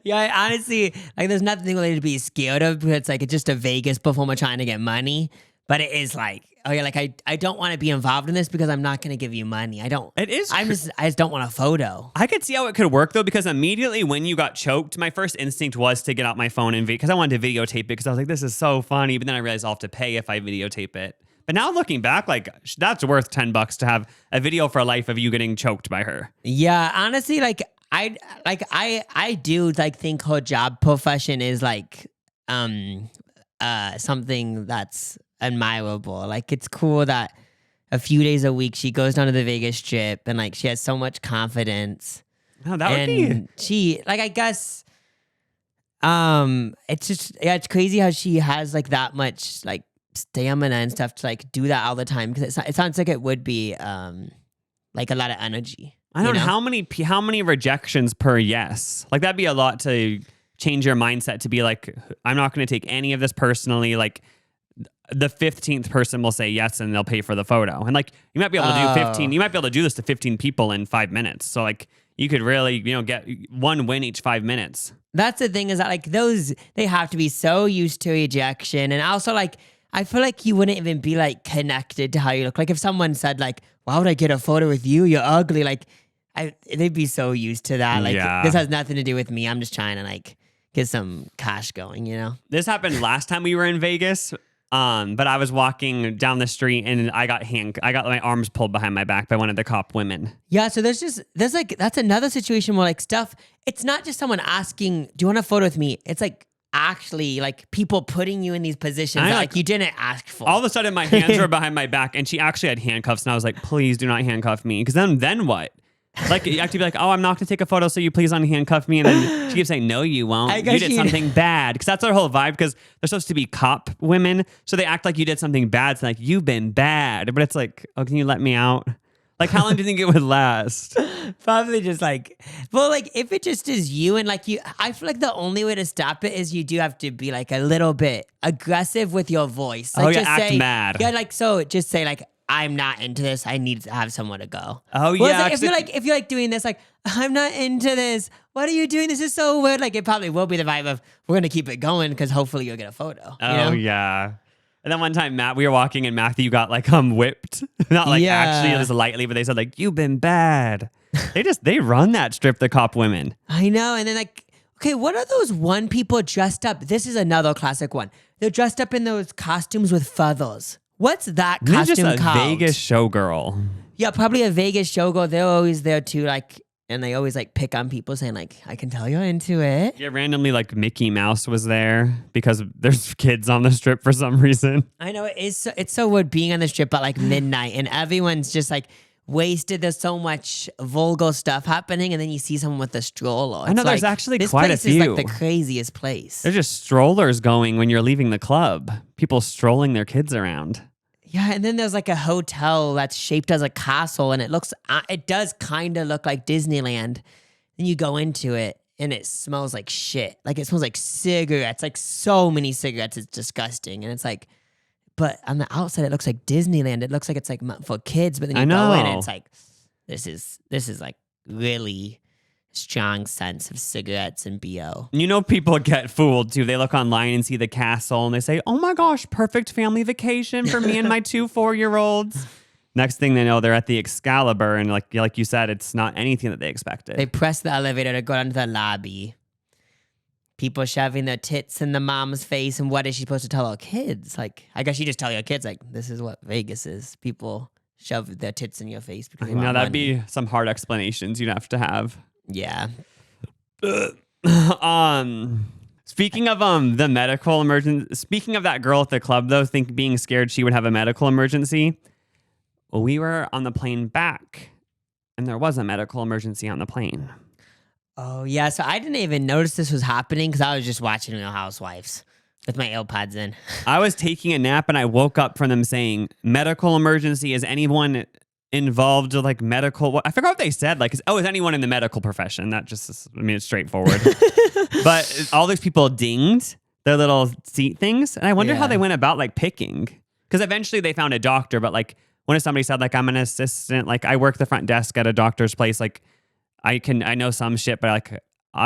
Yeah, I honestly, like, there's nothing really to be scared of because it's like, it's just a Vegas performer trying to get money. But it is like, oh yeah, like I don't want to be involved in this because I'm not going to give you money. I just don't want a photo.
I could see how it could work though, because immediately when you got choked, my first instinct was to get out my phone and because I wanted to videotape it because I was like, this is so funny. But then I realized I'll have to pay if I videotape it. But now looking back, like that's worth $10 to have a video for life of you getting choked by her.
Yeah, honestly, like I do like think her job profession is like something that's admirable. Like it's cool that a few days a week she goes down to the Vegas Strip and like she has so much confidence.
No, that would be.
She like, I guess it's just, yeah, it's crazy how she has like that much like stamina and stuff to like do that all the time because it sounds like it would be like a lot of energy.
I don't know how many rejections per yes. Like that'd be a lot to change your mindset to be like, I'm not going to take any of this personally. Like the 15th person will say yes and they'll pay for the photo. And like you might be able to do 15. You might be able to do this to 15 people in 5 minutes. So like you could really, get one win each 5 minutes.
That's the thing is that like those, they have to be so used to rejection. And also like, I feel like you wouldn't even be like connected to how you look. Like if someone said like, why would I get a photo with you? You're ugly. Like they'd be so used to that. Like This has nothing to do with me. I'm just trying to like get some cash going,
This happened last time we were in Vegas. But I was walking down the street and I got my arms pulled behind my back by one of the cop women.
Yeah, so there's like, that's another situation where like stuff, it's not just someone asking, do you want a photo with me? It's like actually like people putting you in these positions that like you didn't ask for.
All of a sudden my hands were behind my back and she actually had handcuffs and I was like, please do not handcuff me. Because then what? Like, you have to be like, oh, I'm not going to take a photo, so you please unhandcuff me. And then she keeps saying, no, you won't. You did something bad. Because that's their whole vibe, because they're supposed to be cop women. So they act like you did something bad. So like, you've been bad. But it's like, oh, can you let me out? Like, how long do you think it would last?
Probably just like, well, like if it just is you and like you, I feel like the only way to stop it is you do have to be like a little bit aggressive with your voice. Like,
just act mad.
Yeah, like, so just say like, I'm not into this. I need to have somewhere to go.
Oh,
well,
yeah.
Like, if you're like doing this, like, I'm not into this. What are you doing? This is so weird. Like, it probably will be the vibe of, we're going to keep it going because hopefully you'll get a photo.
Oh,
you know?
yeah. And then one time, we were walking and Matthew got like whipped. Not like actually just lightly, but they said like, you've been bad. They run that strip, the cop women.
I know. And then like, okay, what are those one people dressed up? This is another classic one. They're dressed up in those costumes with feathers. What's that costume
just a
called?
Vegas showgirl.
Yeah, probably a Vegas showgirl. They're always there too, like, and they always like pick on people saying like, I can tell you're into it.
Yeah, randomly like Mickey Mouse was there because there's kids on the strip for some reason.
I know, it's so weird being on the strip at like midnight and everyone's just like wasted. There's so much vulgar stuff happening, and then you see someone with a stroller.
I know, there's actually quite a few.
This place is like the craziest place.
There's just strollers going when you're leaving the club. People strolling their kids around.
Yeah, and then there's like a hotel that's shaped as a castle, and it does kind of look like Disneyland. Then you go into it, and it smells like shit. Like, it smells like cigarettes, like so many cigarettes. It's disgusting, and it's like, but on the outside, it looks like Disneyland. It looks like it's like for kids, but then you go in, and it's like, this is like really strong sense of cigarettes and BO.
You know, people get fooled too. They look online and see the castle and they say, oh my gosh, perfect family vacation for me and my 2 4-year-olds. Next thing they know, they're at the Excalibur, and like you said, it's not anything that they expected.
They press the elevator to go down to the lobby. People shoving their tits in the mom's face, and what is she supposed to tell her kids? Like, I guess you just tell your kids, like, this is what Vegas is. People shove their tits in your face because they want
that'd
money.
be some hard explanations you'd have to have.
Yeah.
Speaking of the medical emergency, speaking of that girl at the club though, being scared she would have a medical emergency. Well, we were on the plane back, and there was a medical emergency on the plane.
Oh yeah, so I didn't even notice this was happening because I was just watching Real Housewives with my AirPods in.
I was taking a nap and I woke up from them saying, medical emergency. Is anyone involved with like medical? I forgot what they said. Like, is anyone in the medical profession? That just is, I mean, it's straightforward. But all these people dinged their little seat things. And I wonder how they went about like picking. Because eventually they found a doctor. But like, when somebody said like, I'm an assistant, like I work the front desk at a doctor's place, like I know some shit, but like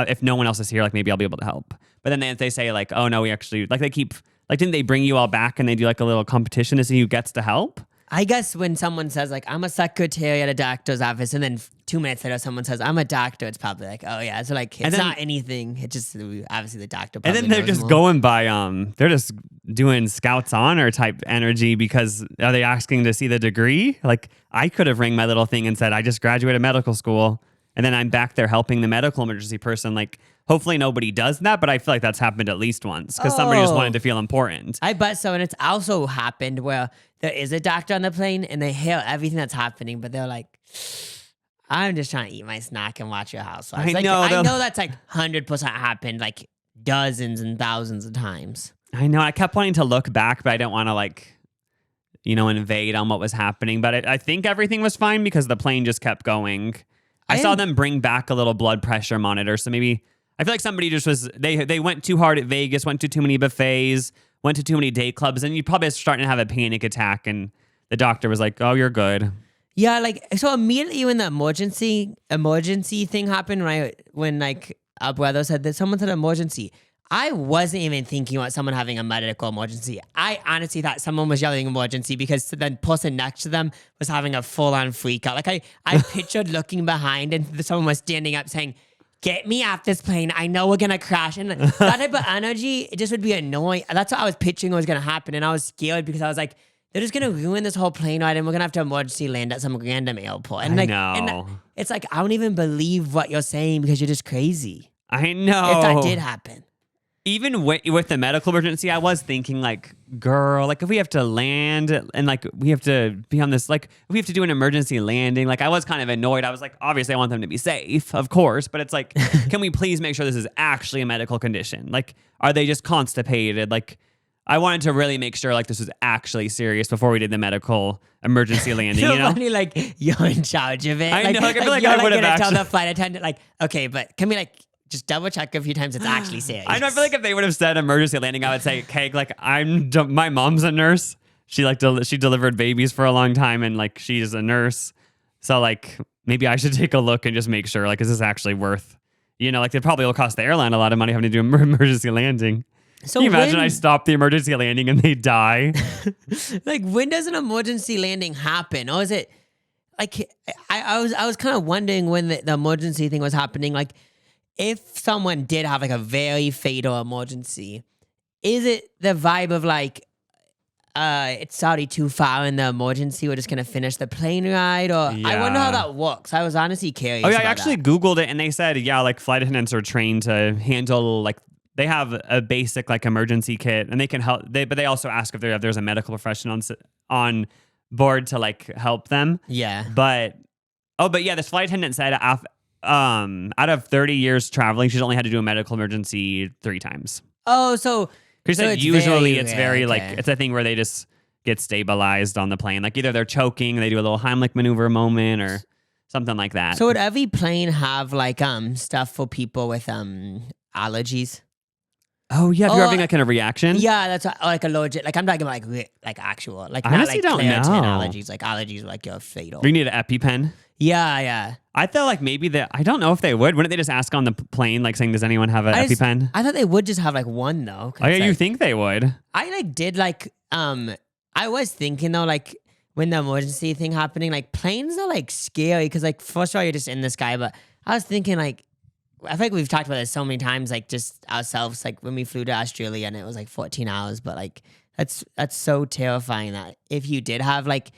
if no one else is here, like maybe I'll be able to help. But then they say like, oh no, we actually, like they keep, like didn't they bring you all back and they do like a little competition to see who gets to help?
I guess when someone says like, I'm a secretary at a doctor's office, and then 2 minutes later someone says, I'm a doctor, it's probably like, oh yeah. So like, it's not anything. It's just obviously the doctor probably
And then they're just
more.
going by, they're just doing Scouts Honor type energy because are they asking to see the degree? Like I could have rang my little thing and said, I just graduated medical school. And then I'm back there helping the medical emergency person. Like, hopefully nobody does that, but I feel like that's happened at least once because somebody just wanted to feel important.
I bet so. And it's also happened where there is a doctor on the plane and they hear everything that's happening, but they're like, I'm just trying to eat my snack and watch Your Housewives.
I know
that's like 100% happened like dozens and thousands of times.
I know. I kept wanting to look back, but I don't want to like, invade on what was happening. But I think everything was fine because the plane just kept going. I saw them bring back a little blood pressure monitor. So maybe I feel like somebody just was, they went too hard at Vegas, went to too many buffets, went to too many day clubs, and you probably starting to have a panic attack. And the doctor was like, oh, you're good.
Yeah, like, so immediately when the emergency thing happened, right? When like our brother said that someone said emergency, I wasn't even thinking about someone having a medical emergency. I honestly thought someone was yelling emergency because the person next to them was having a full-on freak out. Like I pictured looking behind and someone was standing up saying, get me off this plane. I know we're going to crash. And that type of energy, it just would be annoying. That's what I was picturing was going to happen. And I was scared because I was like, they're just going to ruin this whole plane ride and we're going to have to emergency land at some random airport. And
I know.
And it's like, I don't even believe what you're saying because you're just crazy.
I know.
If that did happen.
even with the medical emergency, I was thinking like, girl, like if we have to land and like we have to be on this, like if we have to do an emergency landing, like I was kind of annoyed. I was like, obviously I want them to be safe, of course, but it's like, can we please make sure this is actually a medical condition? Like, are they just constipated? Like, I wanted to really make sure like this was actually serious before we did the medical emergency landing.
So
you know,
funny, like you're in charge of it.
I know, like, I feel like
you're
I would have
gonna tell
actually-
the flight attendant, like, okay, but can we like just double check a few times it's actually serious?
I know. I feel like if they would have said emergency landing, I would say, okay, like my mom's a nurse. She like she delivered babies for a long time, and like she's a nurse. So like maybe I should take a look and just make sure, like, is this actually worth? You know, like it probably will cost the airline a lot of money having to do an emergency landing.
So
can you imagine I stop the emergency landing and they die?
like when does an emergency landing happen? Or is it like I was kind of wondering when the emergency thing was happening. Like if someone did have like a very fatal emergency, is it the vibe of like it's already too far in the emergency, we're just gonna finish the plane ride? Or I wonder how that works. I was honestly curious.
Oh yeah, I
about
actually
that.
Googled it and they said, yeah, like flight attendants are trained to handle like they have a basic like emergency kit and they can help. But they also ask if there's a medical professional on board to like help them.
Yeah.
But yeah, this flight attendant said out of 30 years traveling, she's only had to do a medical emergency 3 times.
Oh, so
Because
So
usually
very
it's
rare,
very like
okay.
it's a thing where they just get stabilized on the plane. Like either they're choking, they do a little Heimlich maneuver moment or something like that.
would every plane have like stuff for people with allergies?
oh yeah, if
Oh,
you're having like a reaction.
Yeah, that's like allergic. Like I'm talking about like actual, like
I
not
honestly
like
don't
Claritin
know.
allergies. Like allergies like you're fatal.
You need an EpiPen.
Yeah.
I felt like maybe I don't know if they would. Wouldn't they just ask on the plane, like saying, "Does anyone have an EpiPen?"
I thought they would just have like one though. 'Cause
Oh yeah, you
like,
think they would?
I like did like I was thinking though like when the emergency thing happening, like planes are like scary because like first of all you're just in the sky, but I was thinking like I feel like we've talked about this so many times, like just ourselves, like when we flew to Australia and it was like 14 hours, but like that's so terrifying that if you did have like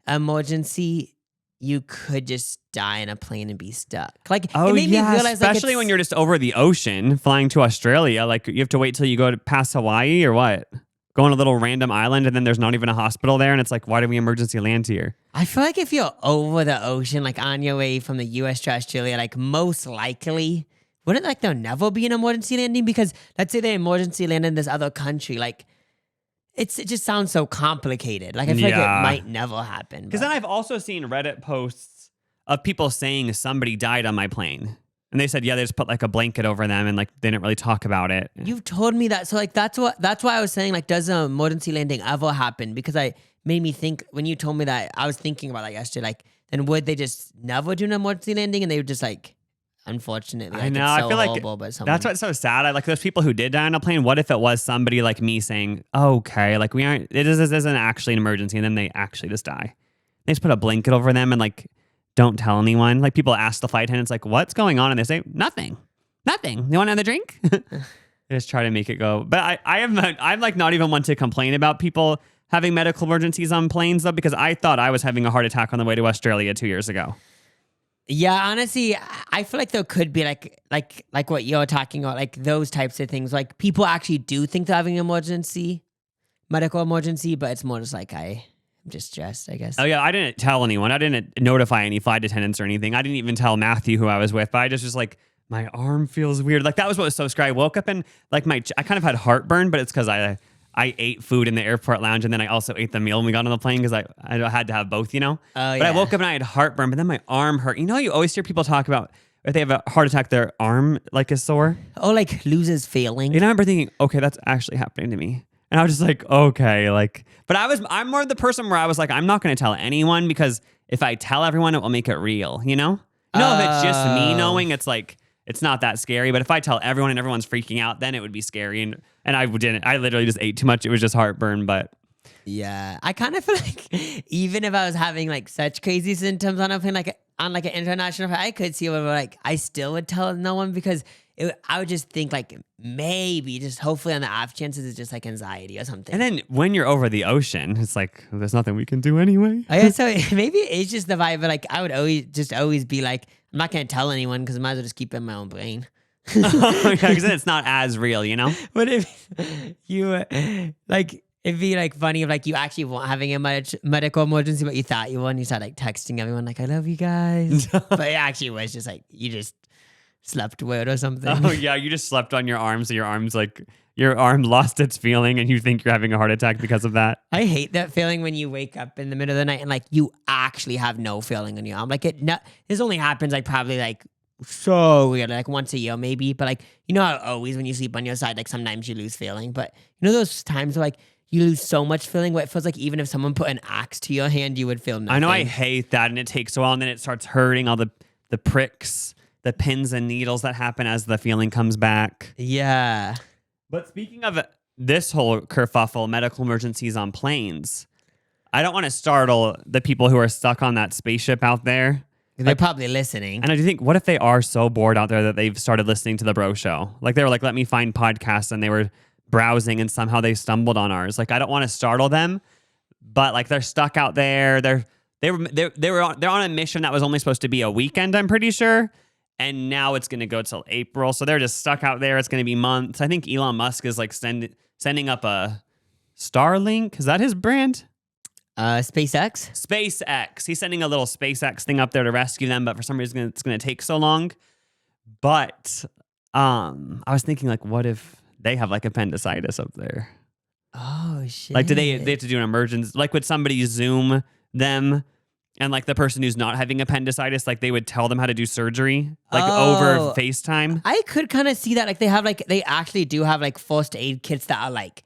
emergency, you could just die in a plane and be stuck. Like
Oh
it made
yeah,
me realize,
especially when you're just over the ocean flying to Australia. Like you have to wait till you go to past Hawaii or what? Go on a little random island and then there's not even a hospital there, and it's like, why do we emergency land here?
I feel like if you're over the ocean, like on your way from the US to Australia, like most likely, wouldn't like there never be an emergency landing? Because let's say they emergency land in this other country, like it just sounds so complicated. Like I feel like
Yeah.
it might never happen.
Because
but-
then I've also seen Reddit posts of people saying somebody died on my plane. And they said, yeah, they just put like a blanket over them and like they didn't really talk about it.
You've told me that. So like that's why I was saying like does an emergency landing ever happen? Because I made me think when you told me that, I was thinking about like yesterday, like then would they just never do an emergency landing and they would just like unfortunately like,
I know.
it's so
I feel like
horrible, but someone,
that's what's so sad. I like those people who did die on a plane. What if it was somebody like me saying, okay, like this isn't actually an emergency, and then they actually just die. They just put a blanket over them and like don't tell anyone. Like people ask the flight attendants like, what's going on? And they say, nothing. You want another drink? They just try to make it go. But I'm like not even one to complain about people having medical emergencies on planes though, because I thought I was having a heart attack on the way to Australia 2 years ago.
Yeah, honestly, I feel like there could be like what you're talking about, like those types of things. Like people actually do think they're having an emergency, medical emergency, but it's more just like I'm just stressed, I guess.
Oh yeah, I didn't tell anyone. I didn't notify any flight attendants or anything. I didn't even tell Matthew who I was with. But I just was like, my arm feels weird. Like that was what was so scary. I woke up and like I kind of had heartburn, but it's because I ate food in the airport lounge and then I also ate the meal when we got on the plane because I had to have both, you know?
Oh,
But I
yeah.
woke up and I had heartburn, but then my arm hurt. You know, you always hear people talk about if they have a heart attack, their arm like is sore.
Or like loses feeling.
And I remember thinking, okay, that's actually happening to me. And I was just like, okay, like, but I'm more the person where I was like, I'm not going to tell anyone because if I tell everyone, it will make it real, you know? You know, if it's just me knowing, it's like, it's not that scary. But if I tell everyone and everyone's freaking out, then it would be scary. And I didn't. I literally just ate too much. It was just heartburn. But
Yeah, I kind of feel like even if I was having like such crazy symptoms on a plane, like on like an international flight, I could see where like I still would tell no one because I would just think like maybe just hopefully on the off chances it's just like anxiety or something.
and then when you're over the ocean, it's like there's nothing we can do anyway.
Oh, yeah, so maybe it's just the vibe, but like I would always be like, I'm not gonna tell anyone because I might as well just keep it in my own brain.
Because it's not as real, you know?
What if you like? It'd be like funny if like you actually weren't having a medical emergency, but you thought you were, and you started like texting everyone like, "I love you guys," but it actually was just like you just slept weird or something.
Oh yeah, you just slept on your arm, so your arm's like your arm lost its feeling, and you think you're having a heart attack because of that.
I hate that feeling when you wake up in the middle of the night and like you actually have no feeling in your arm. Like this only happens like probably like so weird, like once a year maybe. But like you know how always when you sleep on your side, like sometimes you lose feeling. But you know those times where like you lose so much feeling where it feels like even if someone put an axe to your hand, you would feel nothing.
I know I hate that, and it takes a while, and then it starts hurting, all the pricks, the pins and needles that happen as the feeling comes back.
Yeah.
But speaking of this whole kerfuffle, medical emergencies on planes, I don't want to startle the people who are stuck on that spaceship out there.
They're probably listening.
And I do think, what if they are so bored out there that they've started listening to the Bro Show? Like they were like, let me find podcasts, and they were browsing and somehow they stumbled on ours. Like I don't want to startle them, but like they're stuck out there. They're on a mission that was only supposed to be a weekend, I'm pretty sure. And now it's going to go till April. So they're just stuck out there. It's going to be months. I think Elon Musk is like sending up a Starlink. Is that his brand?
SpaceX?
SpaceX. He's sending a little SpaceX thing up there to rescue them, but for some reason it's going to take so long. But I was thinking like, what if they have like appendicitis up there?
Oh, shit.
Like, they have to do an emergency? Like, would somebody Zoom them? And like the person who's not having appendicitis, like they would tell them how to do surgery, like over FaceTime.
I could kind of see that. Like they actually do have like first aid kits that are like,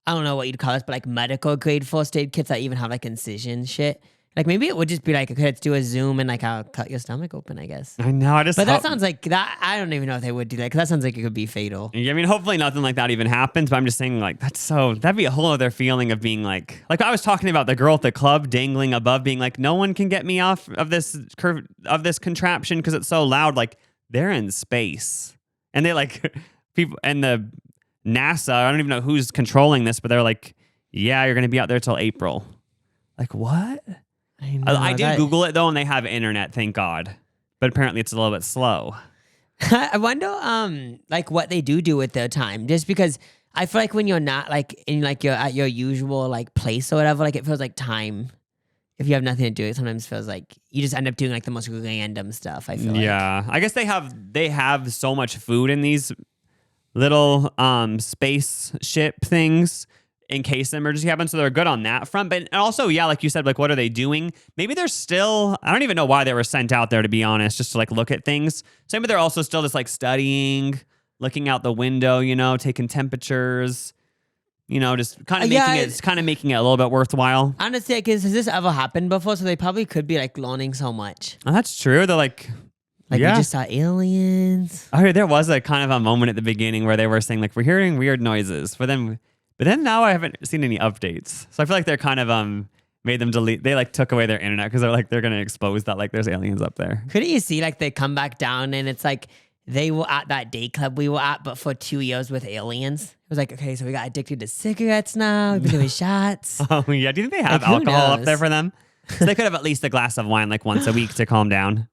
I don't know what you'd call it, but like medical grade first aid kits that even have like incision shit. Like maybe it would just be like, okay, let's do a Zoom and like I'll cut your stomach open, I guess.
I know.
But that sounds like that. I don't even know if they would do that because that sounds like it could be fatal.
I mean, hopefully nothing like that even happens. But I'm just saying, like, that'd be a whole other feeling of being like I was talking about the girl at the club dangling above, being like, no one can get me off of this contraption because it's so loud. Like they're in space, and they like people and the NASA. I don't even know who's controlling this, but they're like, yeah, you're gonna be out there till April. Like what? I did Google it though, and they have internet, thank God. But apparently, it's a little bit slow.
I wonder, like what they do with their time. Just because I feel like when you're not like in like you're at your usual like place or whatever, like it feels like time. If you have nothing to do, it sometimes feels like you just end up doing like the most random stuff. I feel like.
Yeah, I guess they have so much food in these little spaceship things in case an emergency happens, so they're good on that front. But also, yeah, like you said, like what are they doing? Maybe they're still, I don't even know why they were sent out there, to be honest, just to like look at things. So maybe they're also still just like studying, looking out the window, you know, taking temperatures, you know, just kind of making it a little bit worthwhile.
Honestly, like, has this ever happened before? So they probably could be like learning so much.
Oh, that's true. They're like
we just saw aliens.
Oh, there was a kind of a moment at the beginning where they were saying like, we're hearing weird noises, but then now I haven't seen any updates. So I feel like they're kind of made them delete. They like took away their internet because they're like, they're going to expose that like there's aliens up there.
Couldn't you see like they come back down and it's like they were at that day club we were at, but for 2 years with aliens. It was like, okay, so we got addicted to cigarettes now. We've been doing shots.
Oh yeah. Do you think they have alcohol up there for them? So they could have at least a glass of wine like once a week to calm down.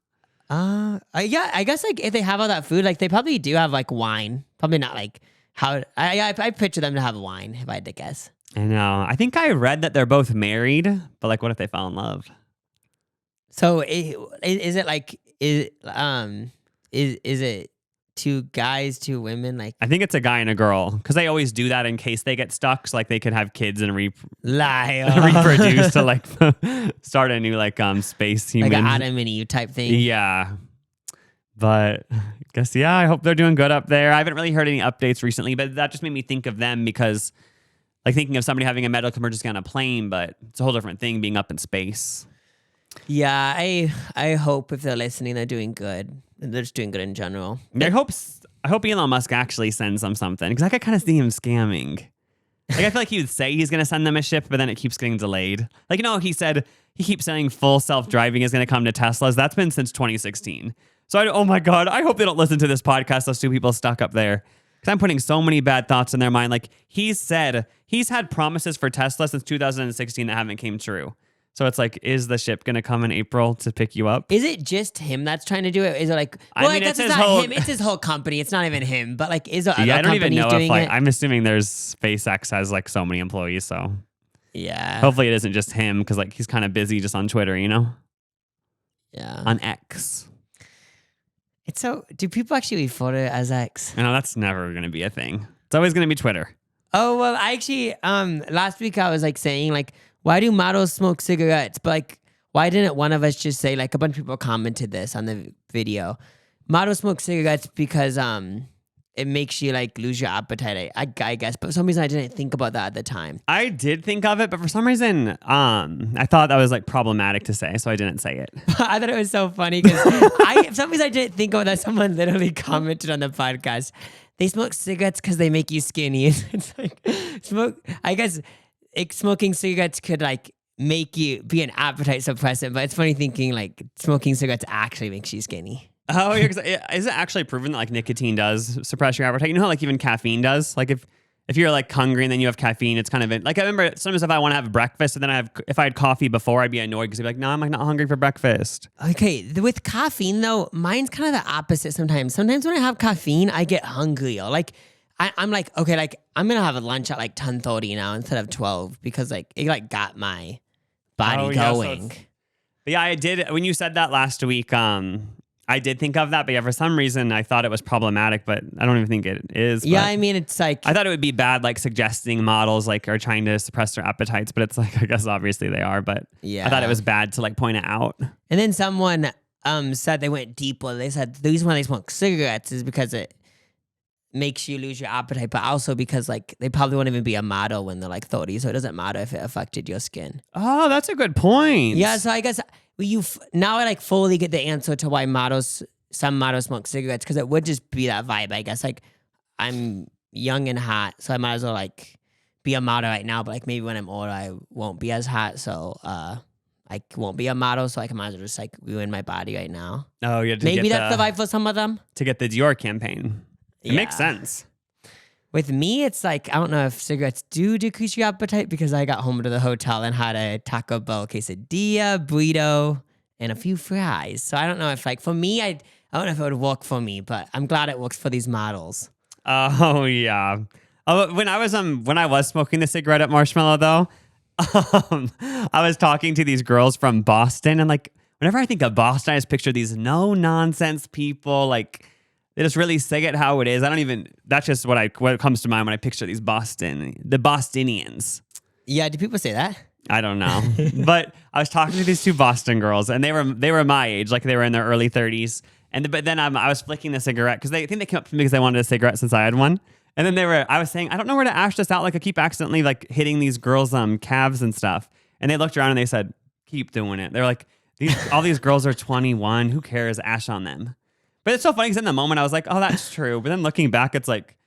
Yeah, I guess like if they have all that food, like they probably do have like wine. Probably not like how I picture them to have wine if I had to guess.
I know. I think I read that they're both married, but like, what if they fell in love?
So is it like is it two guys, two women? Like
I think it's a guy and a girl because they always do that in case they get stuck, so like they could have kids and reproduce to like start a new like space human,
like an Adam and Eve type thing.
Yeah, but I guess I hope they're doing good up there. I haven't really heard any updates recently, but that just made me think of them because like thinking of somebody having a medical emergency on a plane, but it's a whole different thing being up in space.
Yeah, I hope if they're listening, they're doing good. They're just doing good in general.
I hope Elon Musk actually sends them something because I could kind of see him scamming. Like I feel like he would say he's going to send them a ship, but then it keeps getting delayed. Like, you know, he keeps saying full self-driving is going to come to Teslas. That's been since 2016. So oh my God, I hope they don't listen to this podcast. Those two people stuck up there. Because I'm putting so many bad thoughts in their mind. Like he's said, he's had promises for Tesla since 2016 that haven't came true. So it's like, is the ship going to come in April to pick you up?
Is it just him that's trying to do it? Is it like, well, I guess it's not him. It's his whole company. It's not even him. But like, is there other
I don't even
companies
know
doing
if like,
it?
I'm assuming there's SpaceX has like so many employees. So
Yeah.
hopefully it isn't just him because like he's kind of busy just on Twitter, you know?
Yeah.
On X.
It's so, do people actually refer to it as X?
No, that's never going to be a thing. It's always going to be Twitter.
Oh, well, I actually, last week I was like saying like, why do models smoke cigarettes? But like, why didn't one of us just say, like, a bunch of people commented this on the video. Models smoke cigarettes because it makes you like lose your appetite, I guess. But for some reason I didn't think about that at the time.
I did think of it, but for some reason, I thought that was like problematic to say, so I didn't say it.
I thought it was so funny because for some reason I didn't think about that. Someone literally commented on the podcast. They smoke cigarettes because they make you skinny. It's like I guess smoking cigarettes could like make you be an appetite suppressant, but it's funny thinking like smoking cigarettes actually makes you skinny.
Oh, yeah, is it actually proven that like nicotine does suppress your appetite? You know how like even caffeine does? Like if you're like hungry and then you have caffeine, it's kind of like I remember sometimes if I want to have breakfast and then if I had coffee before, I'd be annoyed because I'd be like, no, I'm like not hungry for breakfast.
Okay, with caffeine though, mine's kind of the opposite sometimes. Sometimes when I have caffeine, I get hungrier. Like I'm like, okay, like I'm gonna have a lunch at like 10:30 now instead of 12 because like it like got my body going.
But yeah, I did when you said that last week. I did think of that, but yeah, for some reason I thought it was problematic, but I don't even think it is.
Yeah, I mean, it's like
I thought it would be bad, like suggesting models like are trying to suppress their appetites, but it's like I guess obviously they are, but yeah, I thought it was bad to like point it out.
And then someone said they went deeper. They said the reason why they smoke cigarettes is because it makes you lose your appetite, but also because like they probably won't even be a model when they're like 30, so it doesn't matter if it affected your skin.
Oh, that's a good point.
Yeah, so I guess now I like fully get the answer to why some models smoke cigarettes, because it would just be that vibe. I guess like I'm young and hot, so I might as well like be a model right now, but like maybe when I'm older I won't be as hot, so I won't be a model, so I might as well just like ruin my body right now.
Oh yeah,
maybe that's the vibe for some of them.
To get the Dior campaign. It makes sense.
With me, it's like, I don't know if cigarettes do decrease your appetite because I got home to the hotel and had a Taco Bell quesadilla, burrito, and a few fries. So I don't know if like, for me, I don't know if it would work for me, but I'm glad it works for these models.
Oh yeah. Oh, when I was smoking the cigarette at Marshmello though, I was talking to these girls from Boston, and like, whenever I think of Boston, I just picture these no nonsense people, like, they just really say it how it is. That's just what comes to mind when I picture the Bostonians.
Yeah, do people say that?
I don't know. But I was talking to these two Boston girls, and they were my age, like they were in their early 30s. But then I was flicking the cigarette because they came up to me because they wanted a cigarette since I had one. And then I was saying, I don't know where to ash this out. Like I keep accidentally like hitting these girls' calves and stuff. And they looked around and they said, keep doing it. They're like, all these girls are 21. Who cares? Ash on them. But it's so funny because in the moment I was like, oh, that's true. But then looking back, it's like,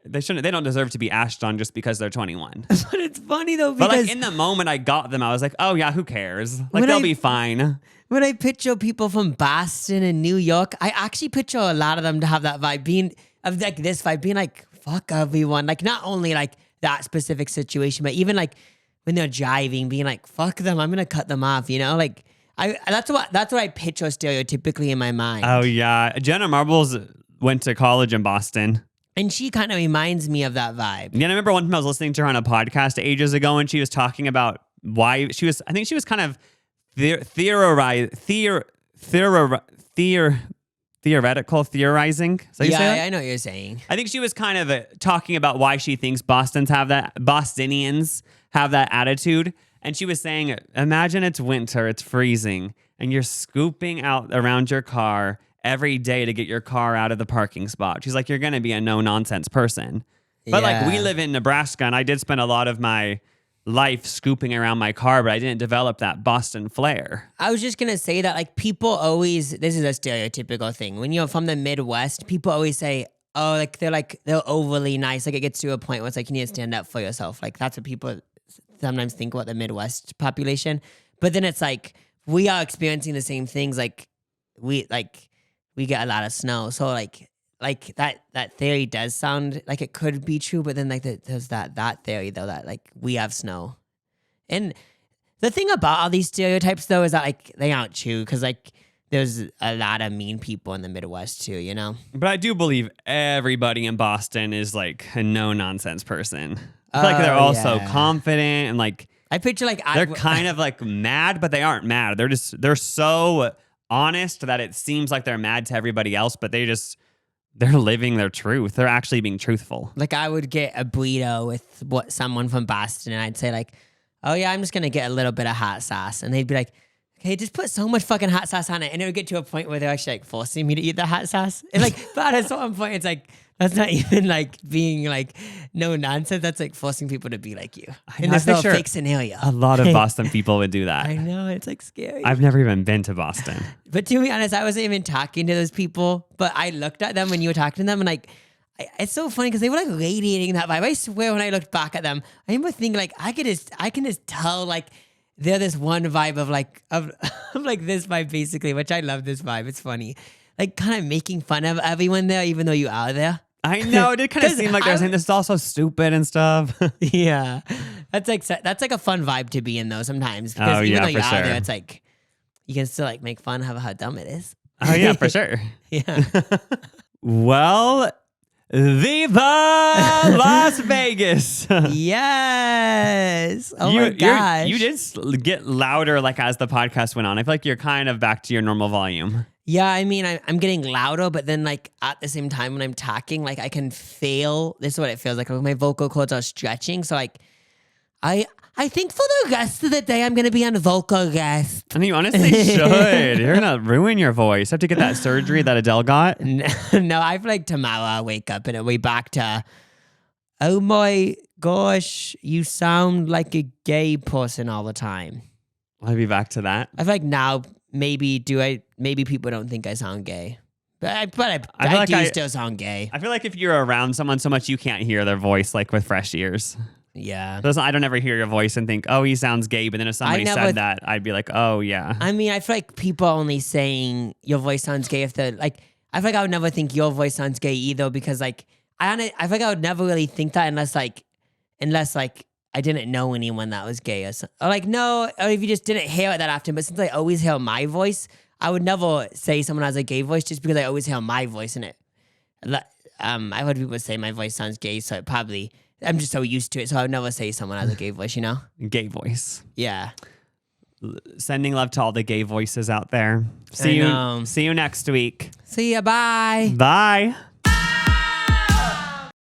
they don't deserve to be ashed on just because they're 21.
But it's funny though, because
but like in the moment I got them, I was like, oh yeah, who cares? Like they'll be fine.
When I picture people from Boston and New York, I actually picture a lot of them to have that vibe, being like, fuck everyone. Like not only like that specific situation, but even like when they're driving, being like, fuck them, I'm gonna cut them off, you know? Like that's what I picture stereotypically in my mind.
Oh yeah, Jenna Marbles went to college in Boston,
and she kind of reminds me of that vibe.
Yeah, I remember one time I was listening to her on a podcast ages ago, and she was talking about why she was. I think she was kind of theorizing. So
I know what you're saying.
I think she was kind of talking about why she thinks Bostonians have that attitude. And she was saying, imagine it's winter, it's freezing, and you're scooping out around your car every day to get your car out of the parking spot. She's like, you're going to be a no-nonsense person. But like, we live in Nebraska, and I did spend a lot of my life scooping around my car, but I didn't develop that Boston flair.
I was just going to say that, like, people always, this is a stereotypical thing. When you're from the Midwest, people always say, oh, like, they're overly nice. Like, it gets to a point where it's like, you need to stand up for yourself. Like, that's what people sometimes think about the Midwest population. But then it's like, we are experiencing the same things. Like, we get a lot of snow. So like that theory does sound like it could be true, but then like there's that theory though that like we have snow. And The thing about all these stereotypes, though, is that like they aren't true because like there's a lot of mean people in the Midwest too, you know.
But I do believe everybody in Boston is like a no nonsense person. I feel like they're also confident and like
I picture like
they're kind of like mad, but they aren't mad. They're so honest that it seems like they're mad to everybody else, but they're living their truth. They're actually being truthful.
Like I would get a burrito with someone from Boston, and I'd say like, "Oh yeah, I'm just gonna get a little bit of hot sauce," and they'd be like, "Okay, just put so much fucking hot sauce on it," and it would get to a point where they're actually like forcing me to eat the hot sauce. And like, but at a certain point, it's like that's not even like being like no nonsense. That's like forcing people to be like you in this little fake scenario.
A lot of Boston people would do that.
I know, it's like scary.
I've never even been to Boston.
But to be honest, I wasn't even talking to those people, but I looked at them when you were talking to them, and like, it's so funny because they were like radiating that vibe. I swear when I looked back at them, I remember thinking like, I can just tell like they're this one vibe of like, of like this vibe basically, which I love this vibe. It's funny. Like kind of making fun of everyone there, even though you are there.
I know. It did kind of seem like they're saying this is all so stupid and stuff.
Yeah. That's like a fun vibe to be in though sometimes. Because even though you are there, it's like, you can still like make fun of how dumb it is.
Oh yeah, for sure.
Yeah.
Well, Viva Las Vegas.
Yes. Oh my gosh.
You did get louder like as the podcast went on. I feel like you're kind of back to your normal volume.
Yeah, I mean, I'm getting louder, but then like at the same time when I'm talking, like I can feel, this is what it feels like my vocal cords are stretching. So like, I think for the rest of the day, I'm going to be on vocal rest.
And you honestly should. You're going to ruin your voice. You have to get that surgery that Adele got.
No, I feel like tomorrow I'll wake up and it'll be back to, oh my gosh, you sound like a gay person all the time.
I'll be back to that.
I feel like now maybe people don't think I sound gay. I do still sound gay.
I feel like if you're around someone so much, you can't hear their voice like with fresh ears.
Yeah.
I don't ever hear your voice and think, oh, he sounds gay. But then if somebody said that, I'd be like, oh, yeah.
I mean, I feel like people are only saying your voice sounds gay if they're like, I feel like I would never think your voice sounds gay either because like, I feel like I would never really think that unless I didn't know anyone that was gay or like, no, or if you just didn't hear it that often. But since I always hear my voice, I would never say someone has a gay voice just because I always hear my voice in it. I've heard people say my voice sounds gay, so it probably... I'm just so used to it, so I would never say someone has a gay voice, you know?
Gay voice.
Yeah.
Sending love to all the gay voices out there. See you next week.
See ya. Bye.
Bye.